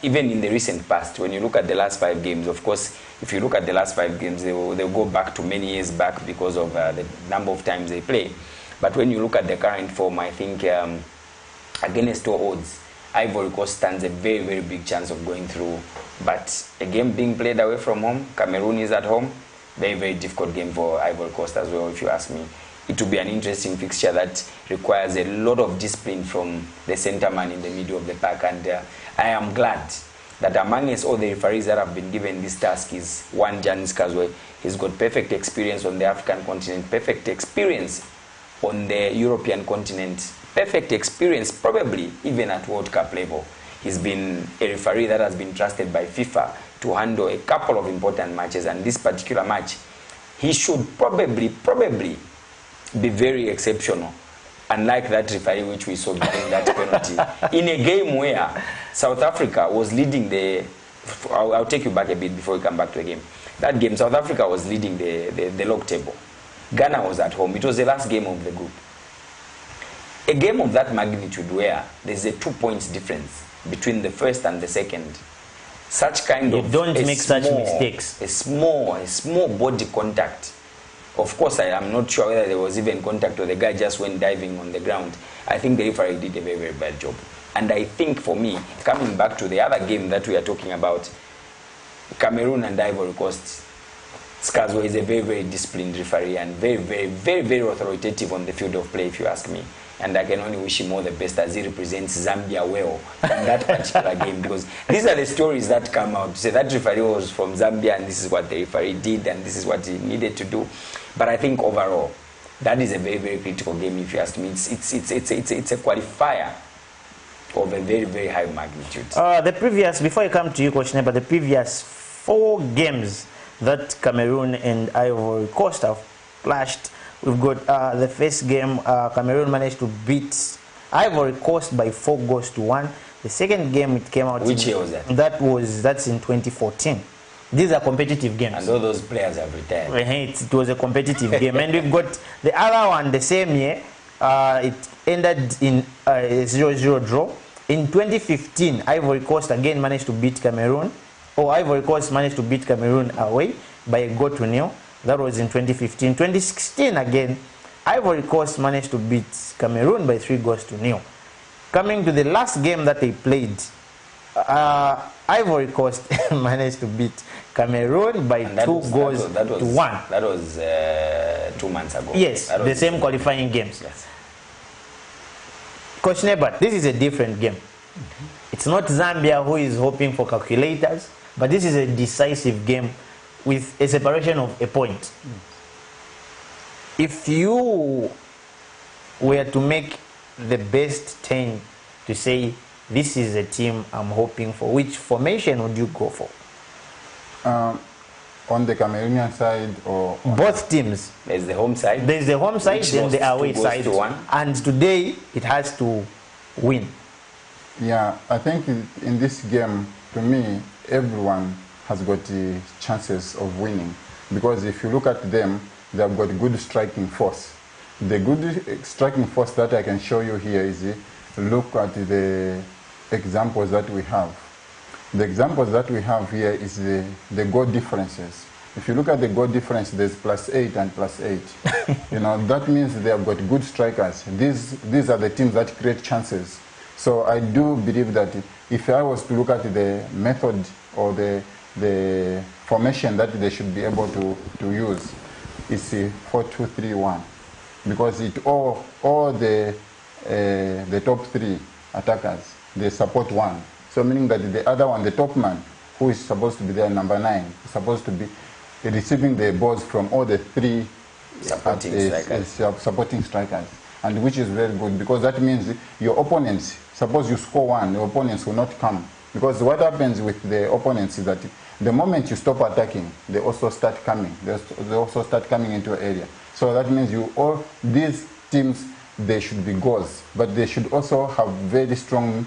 even in the recent past, when you look at the last 5 games, of course, if you look at the last 5 games, they'll go back to many years back because of the number of times they play. But when you look at the current form, I think against all odds, Ivory Coast stands a very, very big chance of going through. But a game being played away from home, Cameroon is at home, very, very difficult game for Ivory Coast as well, if you ask me. It will be an interesting fixture that requires a lot of discipline from the centre man in the middle of the pack. And I am glad that amongst all the referees that have been given this task is one Janis Kazwe. He's got perfect experience on the African continent, perfect experience on the European continent, perfect experience probably even at World Cup level. He's been a referee that has been trusted by FIFA to handle a couple of important matches, and this particular match, he should probably be very exceptional, unlike that referee which we saw giving that penalty in a game where South Africa was leading the... I'll take you back a bit before we come back to the game. That game, South Africa was leading the log table. Ghana was at home. It was the last game of the group. A game of that magnitude where there's a 2 points difference between the first and the second. Such kind of... Don't make such mistakes. A small body contact. Of course, I am not sure whether there was even contact or the guy just went diving on the ground. I think the referee did a very, very bad job. And I think for me, coming back to the other game that we are talking about, Cameroon and Ivory Coast, Skazwa is a very, very disciplined referee and very, very, very, very authoritative on the field of play, if you ask me. And I can only wish him all the best as he represents Zambia well in that particular game, because these are the stories that come out. Say that referee was from Zambia and this is what the referee did and this is what he needed to do. But I think overall, that is a very, very critical game, if you ask me. It's a qualifier of a very, very high magnitude. Before I come to you, Coach Neba, the previous 4 games that Cameroon and Ivory Coast have clashed, we've got the first game, Cameroon managed to beat Ivory Coast by 4-1. The second game it came out. Which year was that? That's in 2014. These are competitive games. And all those players have retired. It was a competitive game. And we've got the other one the same year. It ended in a 0-0 draw. In 2015, Ivory Coast again managed to beat Cameroon. Ivory Coast managed to beat Cameroon away by 1-0. That was in 2015. 2016 again, Ivory Coast managed to beat Cameroon by 3-0. Coming to the last game that they played, Ivory Coast managed to beat Cameroon by 2-1. That was 2 months ago. Yes, the same qualifying games. Yes. Coach Nebat, this is a different game. It's not Zambia who is hoping for calculators, but this is a decisive game with a separation of a point. If you were to make the best 10 to say, this is a team I'm hoping for, which formation would you go for? On the Cameroonian side or... Both teams. There's the home side. There's the home side, then the away side. To and today, it has to win. Yeah, I think in this game, to me, everyone has got the chances of winning. Because if you look at them, they have got good striking force. The good striking force that I can show you here is, look at the examples that we have. The examples that we have here is the goal differences. If you look at the goal difference, there's +8 and +8. You know, that means they have got good strikers. These are the teams that create chances. So I do believe that if I was to look at the method or the formation that they should be able to use, it's 4-2-3-1. Because all the top 3 attackers, they support one. So meaning that the other one, the top man, who is supposed to be there, number 9, is supposed to be receiving the balls from all the 3 supporting strikers. And which is very good, because that means your opponents, suppose you score 1, your opponents will not come. Because what happens with the opponents is that the moment you stop attacking, they also start coming. They also start coming into your area. So that means these teams, they should be goals, but they should also have very strong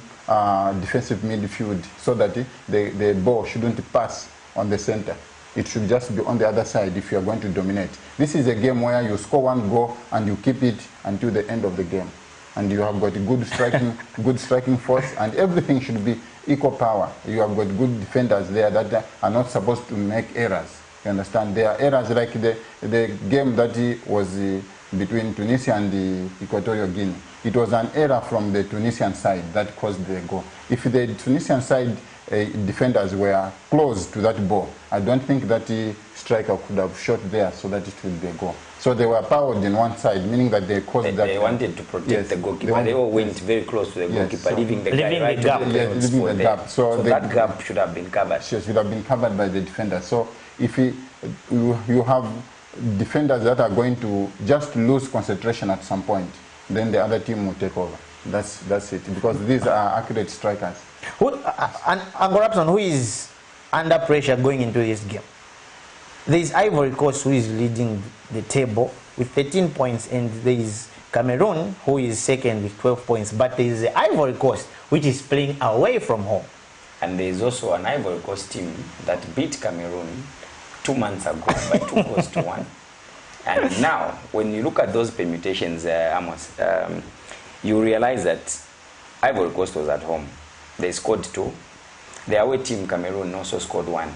defensive midfield, so that the ball shouldn't pass on the center. It should just be on the other side if you are going to dominate. This is a game where you score 1 goal and you keep it until the end of the game. And you have got good striking force, and everything should be equal power. You have got good defenders there that are not supposed to make errors. You understand? There are errors like the game that was between Tunisia and the Equatorial Guinea. It was an error from the Tunisian side that caused the goal. If the Tunisian side defenders were close to that ball, I don't think that the striker could have shot there so that it would be a goal. So they were powered in one side, meaning that they caused that. They wanted to protect the goalkeeper. They all went very close to the goalkeeper, leaving the guy right gap. Leaving the gap. So that gap should have been covered. Should have been covered by the defender. So if you have defenders that are going to just lose concentration at some point, then the other team will take over. That's it. Because these are accurate strikers. Who is under pressure going into this game? There is Ivory Coast, who is leading the table with 13 points, and there is Cameroon, who is second with 12 points. But there is the Ivory Coast, which is playing away from home. And there is also an Ivory Coast team that beat Cameroon 2 months ago by 2-1. And now, when you look at those permutations, Amos, you realize that Ivory Coast was at home. They scored 2. The away team, Cameroon, also scored 1.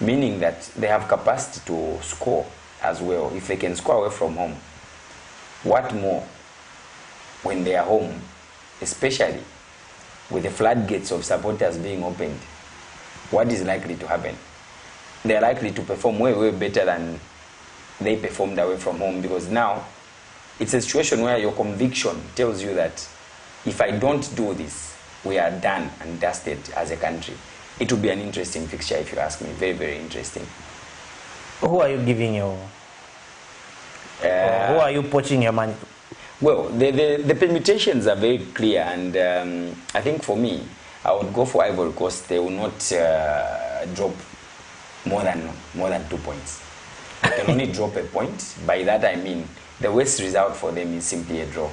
Meaning that they have capacity to score as well, if they can score away from home. What more when they are home, especially with the floodgates of supporters being opened? What is likely to happen? they're likely to perform way, way better than they performed away from home, because now it's a situation where your conviction tells you that if I don't do this, we are done and dusted as a country. It will be an interesting fixture if you ask me. Very, very interesting. Who are you giving your... who are you poaching your money to? Well, the permutations are very clear, and I think for me, I would go for Ivory Coast. They will not drop more than 2 points. They can only drop a point. By that I mean the worst result for them is simply a draw.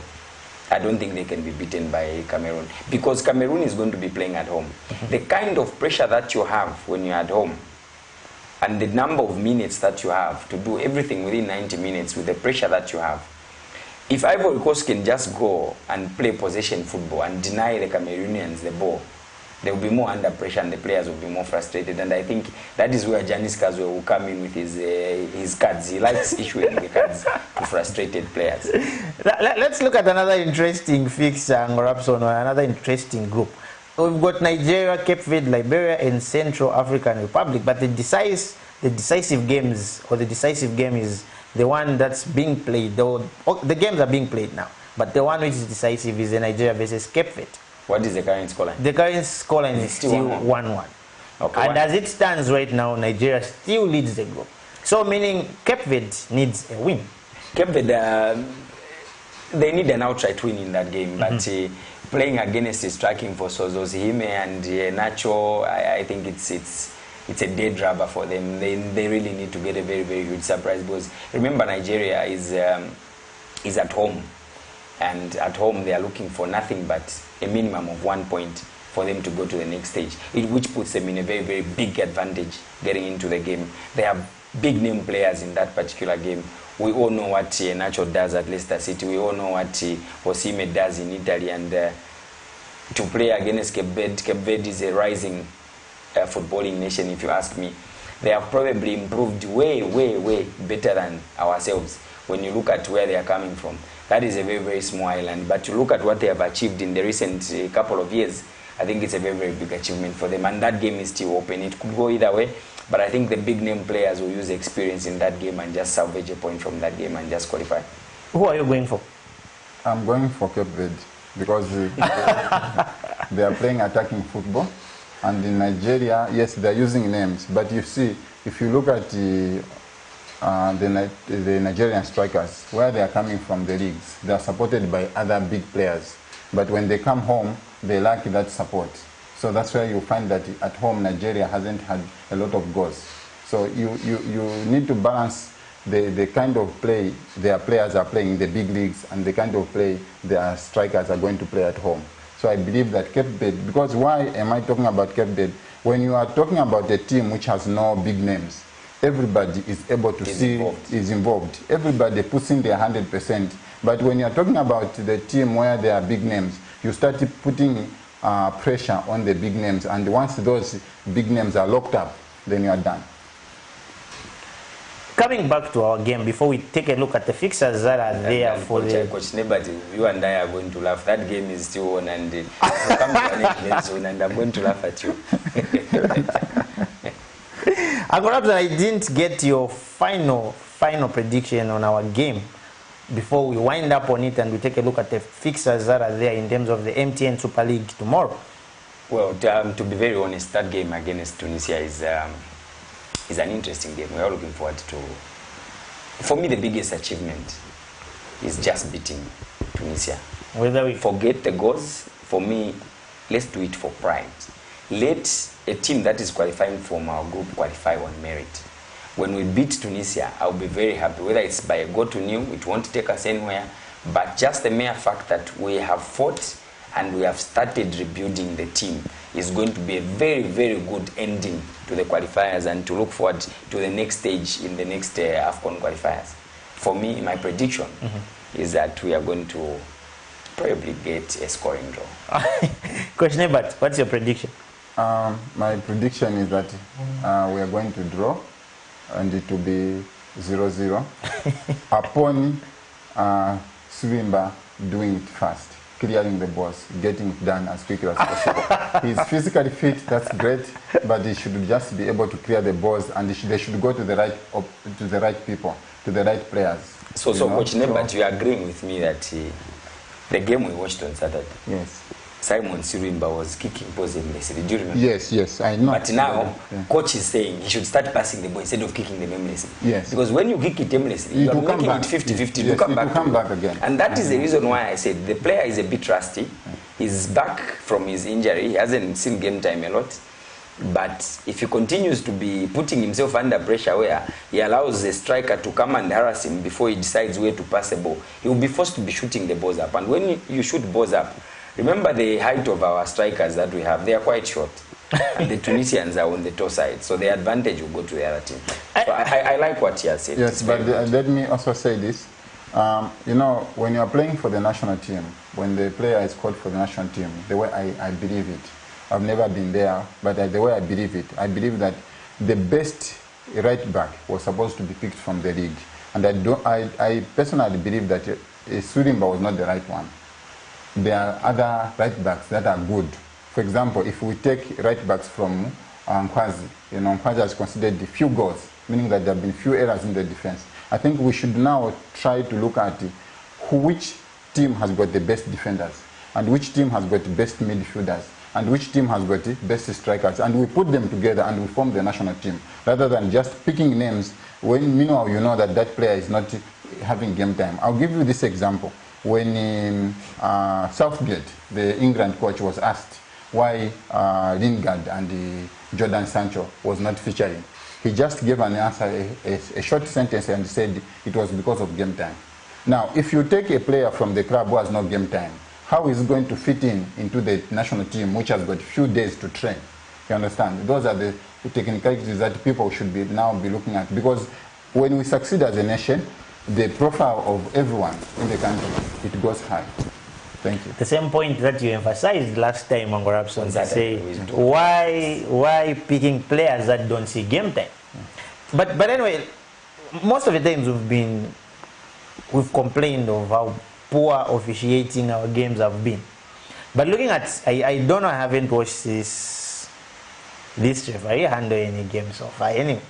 I don't think they can be beaten by Cameroon, because Cameroon is going to be playing at home. The kind of pressure that you have when you're at home, and the number of minutes that you have to do everything within 90 minutes with the pressure that you have. If Ivory Coast can just go and play possession football and deny the Cameroonians the ball, they will be more under pressure and the players will be more frustrated. And I think that is where Giannis Kazwe will come in with his cards. He likes issuing the cards to frustrated players. Let's look at another interesting fixture, another interesting group. We've got Nigeria, Cape Verde, Liberia, and Central African Republic. But the decisive games, or the decisive game, is the one that's being played. The games are being played now, but the one which is decisive is the Nigeria versus Cape Verde. What is the current scoreline? The current scoreline is still 1-1. Okay, and as it stands right now, Nigeria still leads the group. So meaning Cape Verde needs a win. Cape Verde, they need an outright win in that game, but playing against the striking for Sozo Zihime and Nacho, I think it's a dead rubber for them. They really need to get a very, very huge surprise, because remember, Nigeria is at home, and at home they are looking for nothing but a minimum of 1 point for them to go to the next stage, which puts them in a very, very big advantage getting into the game. They have big name players in that particular game. We all know what Nacho does at Leicester City. We all know what Osimhen does in Italy, and to play against Cape Verde is a rising footballing nation, if you ask me. They have probably improved way, way, way better than ourselves when you look at where they are coming from. That is a very, very small island, but to look at what they have achieved in the recent couple of years, I think it's a very, very big achievement for them, and that game is still open. It could go either way, but I think the big name players will use experience in that game and just salvage a point from that game and just qualify. Who are you going for? I'm going for Cape Verde, because they are playing attacking football. And in Nigeria, yes, they're using names, but you see, if you look at the Nigerian strikers, where they are coming from the leagues, they are supported by other big players. But when they come home, they lack that support. So that's why you find that at home, Nigeria hasn't had a lot of goals. So you need to balance the kind of play their players are playing in the big leagues and the kind of play their strikers are going to play at home. So I believe that Cape Verde, because why am I talking about Cape Verde? When you are talking about a team which has no big names, everybody is able to is involved. Everybody puts in their 100%. But when you are talking about the team where there are big names, you start putting pressure on the big names. And once those big names are locked up, then you are done. Coming back to our game, before we take a look at the fixtures that are there for the... Coach Nebati, you and I are going to laugh. That game is still on, and come to an end soon, and I'm going to laugh at you. I didn't get your final prediction on our game before we wind up on it and we take a look at the fixtures that are there in terms of the MTN Super League tomorrow. Well, to be very honest, that game against Tunisia is an interesting game. We are looking forward to. For me, the biggest achievement is just beating Tunisia. Whether we forget the goals, for me, let's do it for pride. Let a team that is qualifying from our group qualify on merit. When we beat Tunisia, I'll be very happy. Whether it's by a goal to nil, it won't take us anywhere. But just the mere fact that we have fought and we have started rebuilding the team is going to be a very, very good ending to the qualifiers, and to look forward to the next stage in the next AFCON qualifiers. For me, my prediction is that we are going to probably get a scoring draw. Coach Nebat, what's your prediction? My prediction is that we are going to draw, and it will be 0-0 upon Swimba doing it fast. clearing the balls, getting it done as quickly as possible. He's physically fit, that's great, but he should just be able to clear the balls, and they should go to the right people, to the right players. So Coach Nebat, you are agreeing with me that the game we watched on Saturday, yes, Simon Sirimba was kicking balls aimlessly. Do you remember? Yes, I know. But now, coach is saying he should start passing the ball instead of kicking them aimlessly. Yes. Because when you kick it aimlessly, you are making it 50-50 to come back again. And that is the reason why I said the player is a bit rusty. He's back from his injury. He hasn't seen game time a lot. But if he continues to be putting himself under pressure where he allows the striker to come and harass him before he decides where to pass the ball, he will be forced to be shooting the balls up. And when you shoot balls up, remember the height of our strikers that we have, they are quite short. And the Tunisians are on the toe side, so the advantage will go to the other team. So I like what he has said. Yes, but let me also say this. You know, when you are playing for the national team, when the player is called for the national team, the way I believe it, I've never been there, but the way I believe it, I believe that the best right back was supposed to be picked from the league. And I personally believe that Surimba was not the right one. There are other right backs that are good. For example, if we take right backs from Nkwazi, you know, Nkwazi has considered few goals, meaning that there have been few errors in the defense. I think we should now try to look at which team has got the best defenders, and which team has got the best midfielders, and which team has got the best strikers, and we put them together and we form the national team, rather than just picking names when meanwhile you know that that player is not having game time. I'll give you this example. When Southgate, the England coach, was asked why Lingard and Jordan Sancho was not featuring, he just gave an answer, a short sentence, and said it was because of game time. Now, if you take a player from the club who has no game time, how is he going to fit into the national team, which has got few days to train? You understand? Those are the technicalities that people should now be looking at, because when we succeed as a nation, the profile of everyone in the country, it goes high. Thank you. The same point that you emphasized last time, Mangorapson, to say why picking players that don't see game time. But anyway, most of the times we've complained of how poor officiating our games have been. But looking at, I don't know, I haven't watched this referee handle any game so far. Anyway,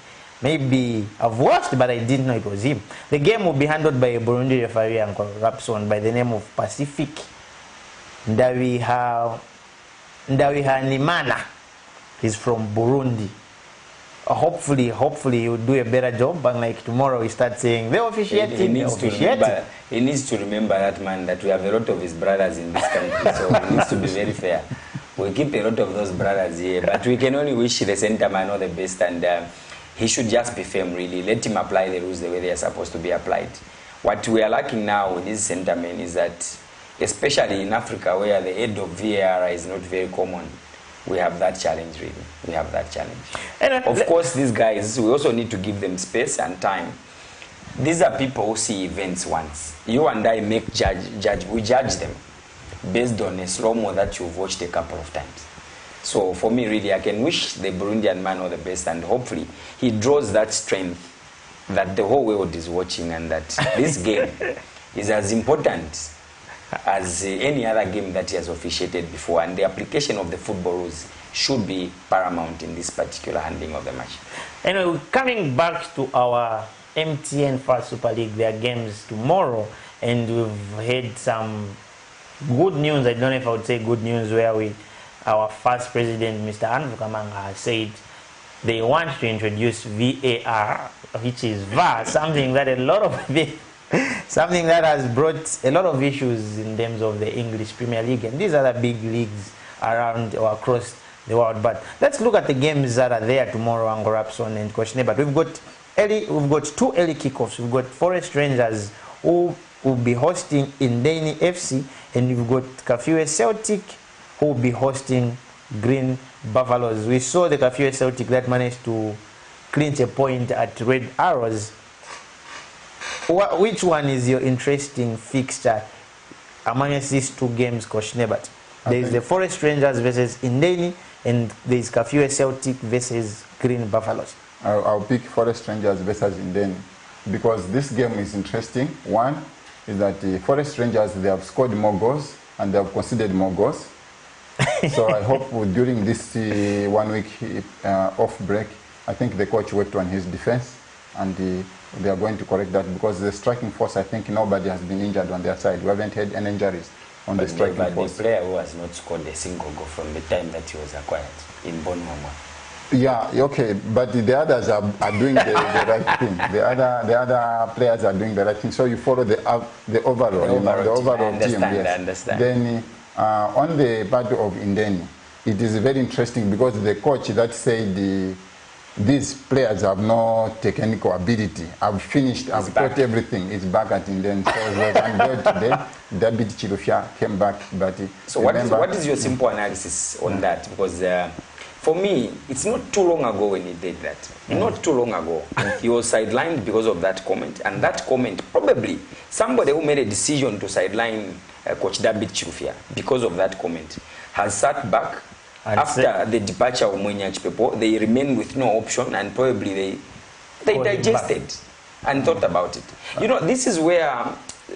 maybe I've watched, but I didn't know it was him. The game will be handled by a Burundi referee, Uncle Rapson, by the name of Pacific Ndawiha Nimana. He's from Burundi. Hopefully he will do a better job, but like tomorrow we start saying they're officiating. He needs to remember that, man, that we have a lot of his brothers in this country, so he needs to be very fair. We keep a lot of those brothers here, but we can only wish the center man all the best, and he should just be firm, really. Let him apply the rules the way they are supposed to be applied. What we are lacking now with this center man is that, especially in Africa, where the head of VAR is not very common, we have that challenge, really. We have that challenge. And of course, these guys, we also need to give them space and time. These are people who see events once. You and I we judge them based on a slow-mo that you've watched a couple of times. So for me, really, I can wish the Burundian man all the best, and hopefully he draws that strength that the whole world is watching, and that this game is as important as any other game that he has officiated before, and the application of the football rules should be paramount in this particular handling of the match. Anyway, coming back to our MTN First Super League, there are games tomorrow, and we've had some good news. I don't know if I would say good news, where our first president, Mr. Andrew Kamanga, said they want to introduce VAR, which is VAR, something that something that has brought a lot of issues in terms of the English Premier League and these other big leagues around or across the world. But let's look at the games that are there tomorrow, Angorapson and Coach Nebat. We've got two early kickoffs. We've got Forest Rangers, who will be hosting Indeni FC, and we've got Kafue Celtic, who will be hosting Green Buffaloes. We saw the Kafue Celtic that managed to clinch a point at Red Arrows. Which one is your interesting fixture amongst these two games, Coach Nebat? There is the Forest Rangers versus Indeni, and there is Kafue Celtic versus Green Buffaloes. I'll pick Forest Rangers versus Indeni, because this game is interesting. One is that the Forest Rangers, they have scored more goals, and they have conceded more goals. So I hope during this 1 week off break, I think the coach worked on his defense, and they are going to correct that, because the striking force, I think nobody has been injured on their side. We haven't had any injuries on the striking force. The player who has not scored a single goal from the time that he was acquired in Bournemouth. Yeah, okay, but the others are doing the right thing. The other players are doing the right thing. So you follow the overall, the overall team. Yes. I understand. Then on the part of Indeni, it is very interesting, because the coach that said these players have no technical ability. I've finished, I've got everything. It's back at Indeni. So it was unveiled today. David Chilufya came back, but so what is your simple analysis on that? Because for me, it's not too long ago when he did that. Not too long ago. He was sidelined because of that comment. And that comment, probably, somebody who made a decision to sideline Coach David Chilufya because of that comment has sat back. After the departure of Mwenyach people, they remained with no option, and probably they digested and thought about it. You know, this is where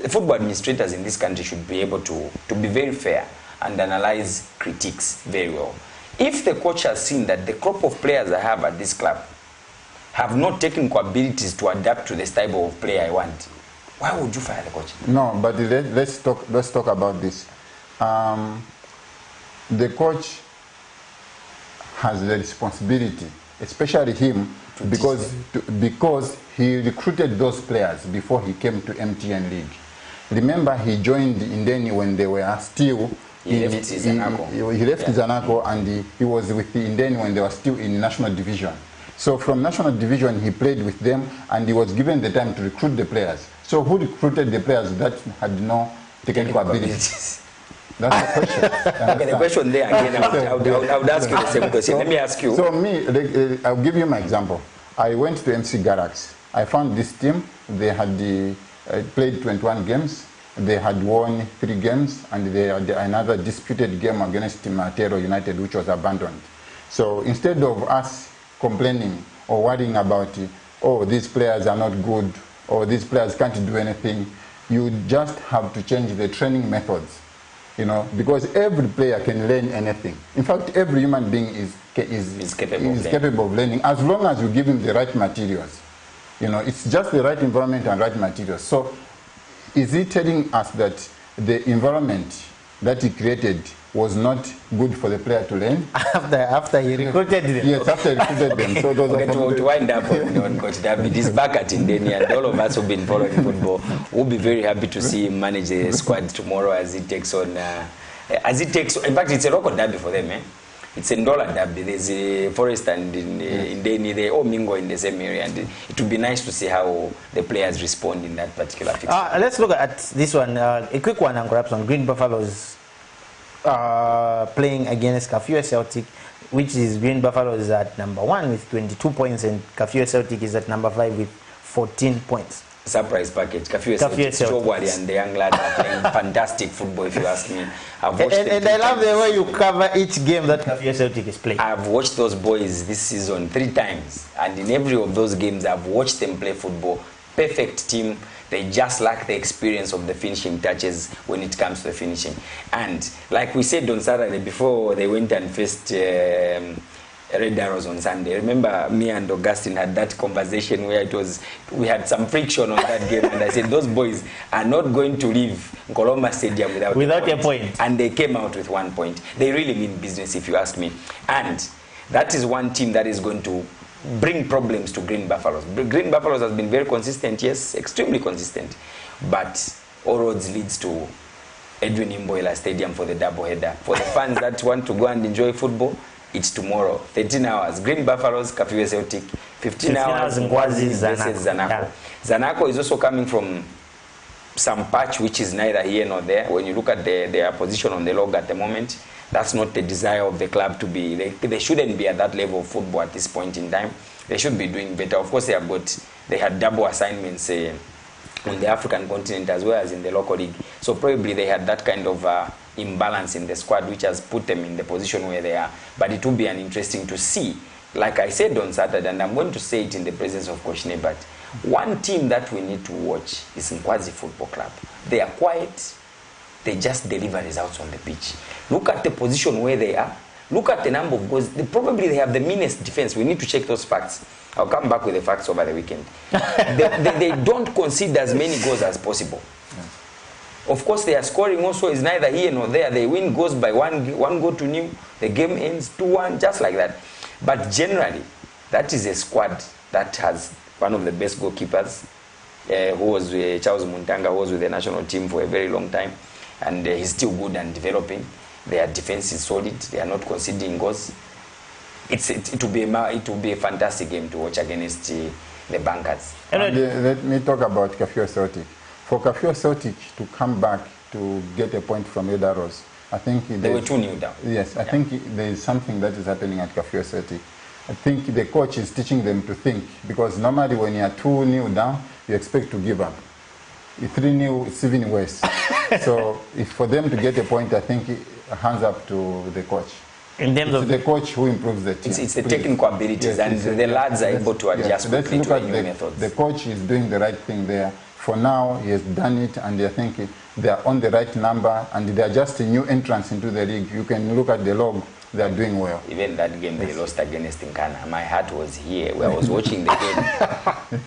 football administrators in this country should be able to be very fair and analyze critiques very well. If the coach has seen that the crop of players I have at this club have not technical abilities to adapt to the style of player I want, why would you fire the coach? No, but let's talk about this. The coach has the responsibility, especially him, because he recruited those players before he came to MTN League. Remember, he joined Indeni when they were still he left Zanaco, and he was with the Indeni when they were still in national division. So from national division, he played with them, and he was given the time to recruit the players. So who recruited the players that had no technical abilities? That's the question. Okay, the question there again, I would ask you the same question. Let me ask you. So I'll give you my example. I went to MC Galaxy. I found this team. They had played 21 games. They had won 3 games, and they had another disputed game against Matero United, which was abandoned. So instead of us complaining or worrying about, oh, these players are not good, or these players can't do anything, you just have to change the training methods. You know, because every player can learn anything. In fact, every human being is capable of learning, as long as you give him the right materials. You know, it's just the right environment and right materials. So, is he telling us that the environment that he created was not good for the player to learn? After he recruited them. Yes, after he recruited them. So those okay, to wind up on Coach David, he's back at Indeni, and all of us who've been following football will be very happy to see him manage the squad tomorrow as he takes on. In fact, it's a local derby for them. It's a dollar derby. There's a Forest and Indeni. They all mingle in the same area, and it would be nice to see how the players respond in that particular fixture. Let's look at this one. A quick one on corruption. Green Buffaloes playing against Kafue Celtic, which is Green Buffaloes at number 1 with 22 points, and Kafue Celtic is at number 5 with 14 points. Surprise package. Kafue Celtic, and the young lads are playing fantastic football, if you ask me. I've watched and I love the way you cover each game that Kafue Celtic is playing. I've watched those boys this season 3 times, and in every of those games I've watched them play football. Perfect team. They just lack the experience of the finishing touches when it comes to the finishing. And like we said on Saturday, before they went and faced Red Arrows on Sunday, remember me and Augustine had that conversation where we had some friction on that game, and I said those boys are not going to leave Nkoloma Stadium without a point. And they came out with 1 point. They really mean business, if you ask me. And that is one team that is going to bring problems to Green Buffaloes. Green Buffaloes has been very consistent, yes, extremely consistent, but all roads leads to Edwin Imboila Stadium for the double header. For the fans that want to go and enjoy football, it's tomorrow, 13 hours. Green Buffaloes, Kafue Celtic, 15 hours Nkwazi versus Zanaco. Yeah. Zanaco is also coming from some patch which is neither here nor there. When you look at their position on the log at the moment, that's not the desire of the club to be. They shouldn't be at that level of football at this point in time. They should be doing better. Of course, they had double assignments on the African continent as well as in the local league. So probably they had that kind of imbalance in the squad, which has put them in the position where they are. But it will be interesting to see. Like I said on Saturday, and I'm going to say it in the presence of Coach Nebat, one team that we need to watch is Nkwazi Football Club. They are quiet. they just deliver results on the pitch. Look at the position where they are. Look at the number of goals. Probably they have the meanest defense. We need to check those facts. I'll come back with the facts over the weekend. they don't concede as many goals as possible. Of course, their scoring also is neither here nor there. They win goals by one goal to nil. The game ends 2-1, just like that. But generally, that is a squad that has one of the best goalkeepers, who was Charles Muntanga, who was with the national team for a very long time. And he's still good and developing. Their defense is solid. They are not conceding goals. It will be a fantastic game to watch against the Bankers. Let me talk about Kafue Celtic. For Kafue Celtic to come back to get a point from Edaros, I think they were 2-0 down. Yes, I think there is something that is happening at Kafue Celtic. I think the coach is teaching them to think, because normally when you are 2-0 down, you expect to give up. 3-0, it's even worse. So if for them to get a point, I think hands up to the coach. In terms of the coach who improves the team. It's the technical abilities, and the lads are able to adjust quickly to the new methods. The coach is doing the right thing there. For now, he has done it, and I think they are on the right number, and they are just a new entrance into the league. You can look at the log. They are doing well. Even that game they lost against Nkana, my heart was here where I was watching the game.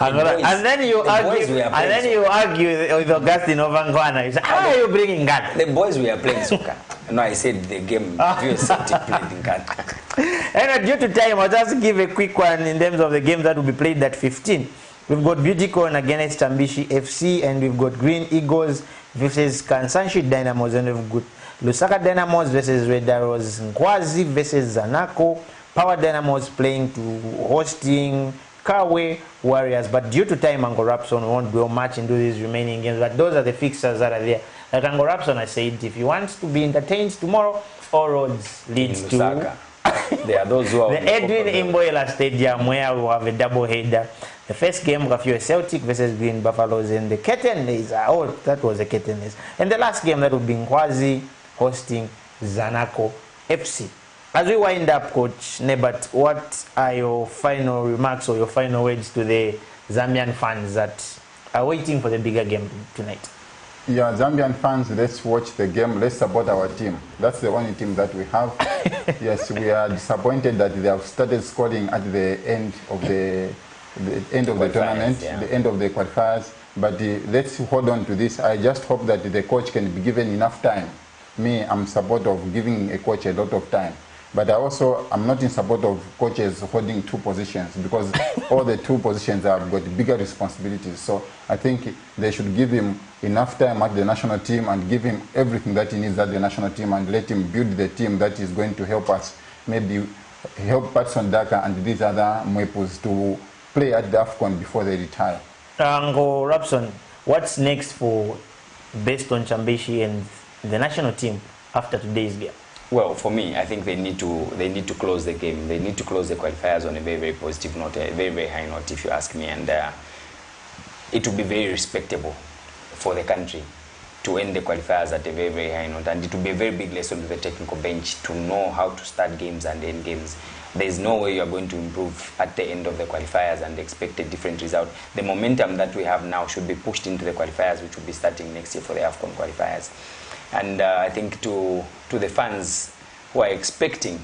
And then you argue with Augustine over Nkana. You say, how are you bringing Nkana? The boys were playing soccer. No, I said the game Kafue Celtic played Nkana. And due to time, I'll just give a quick one in terms of the games that will be played at 15. We've got Beautycon against Tambishi FC, and we've got Green Eagles versus Kansanshi Dynamos, and we've got Lusaka Dynamos versus Red Arrows, Nkwazi versus Zanaco, Power Dynamos playing to hosting Kawe Warriors. But due to time, Ango Rapson won't go much into these remaining games, but those are the fixtures that are there. Like Ango Rapson, I said, if you want to be entertained tomorrow, all roads lead to there are those who are the Edwin Imboela Stadium, where we have a double header. The first game, Kafue Celtic versus Green Buffaloes, and the curtain is, that was the curtain is. And the last game, that would be Nkwazi hosting Zanaco FC. As we wind up, Coach Nebat, what are your final remarks or your final words to the Zambian fans that are waiting for the bigger game tonight? Yeah, Zambian fans, let's watch the game. Let's support our team. That's the only team that we have. Yes, we are disappointed that they have started scoring at the end of the tournament, the end of the qualifiers. But let's hold on to this. I just hope that the coach can be given enough time. Me, I'm in support of giving a coach a lot of time. But I'm not in support of coaches holding two positions, because all the two positions have got bigger responsibilities. So I think they should give him enough time at the national team and give him everything that he needs at the national team, and let him build the team that is going to help us, maybe help Patson Daka and these other Mwepos to play at the AFCON before they retire. Ango Rapson, what's next for based on Chambeshi and the national team after today's game? Well, for me, I think they need to close the game. They need to close the qualifiers on a very, very positive note, a very, very high note, if you ask me. And it will be very respectable for the country to end the qualifiers at a very, very high note. And it will be a very big lesson to the technical bench to know how to start games and end games. There is no way you are going to improve at the end of the qualifiers and expect a different result. The momentum that we have now should be pushed into the qualifiers, which will be starting next year for the AFCON qualifiers. And I think to the fans who are expecting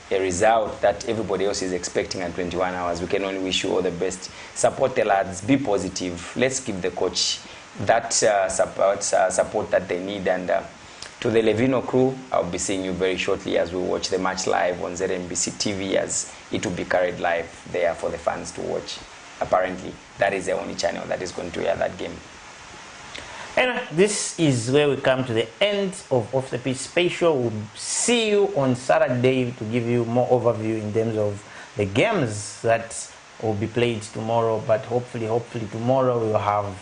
a result that everybody else is expecting at 21 hours, we can only wish you all the best. Support the lads, be positive. Let's give the coach that support that they need. And to the Levino crew, I'll be seeing you very shortly as we watch the match live on ZNBC TV, as it will be carried live there for the fans to watch. Apparently, that is the only channel that is going to air that game. And this is where we come to the end of Off the Pitch Special. We'll see you on Saturday to give you more overview in terms of the games that will be played tomorrow. But hopefully tomorrow we'll have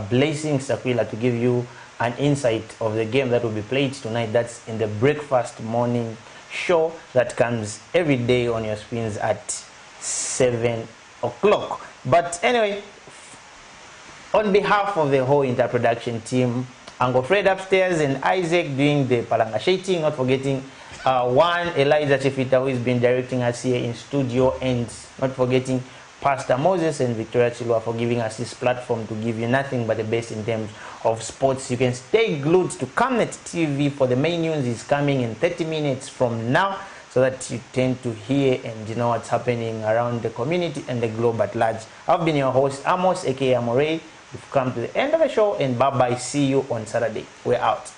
Blessing Sakwila to give you an insight of the game that will be played tonight. That's in the breakfast morning show that comes every day on your screens at 7 o'clock. But anyway, on behalf of the whole Interproduction team, Uncle Fred upstairs and Isaac doing the palangashating, not forgetting one Elijah Chefita, who has been directing us here in studio, and not forgetting Pastor Moses and Victoria Chilwa for giving us this platform to give you nothing but the best in terms of sports. You can stay glued to Camnet TV for the main news is coming in 30 minutes from now, so that you tend to hear and you know what's happening around the community and the globe at large. I've been your host, Amos, aka Amore. We've come to the end of the show, and bye-bye. See you on Saturday. We're out.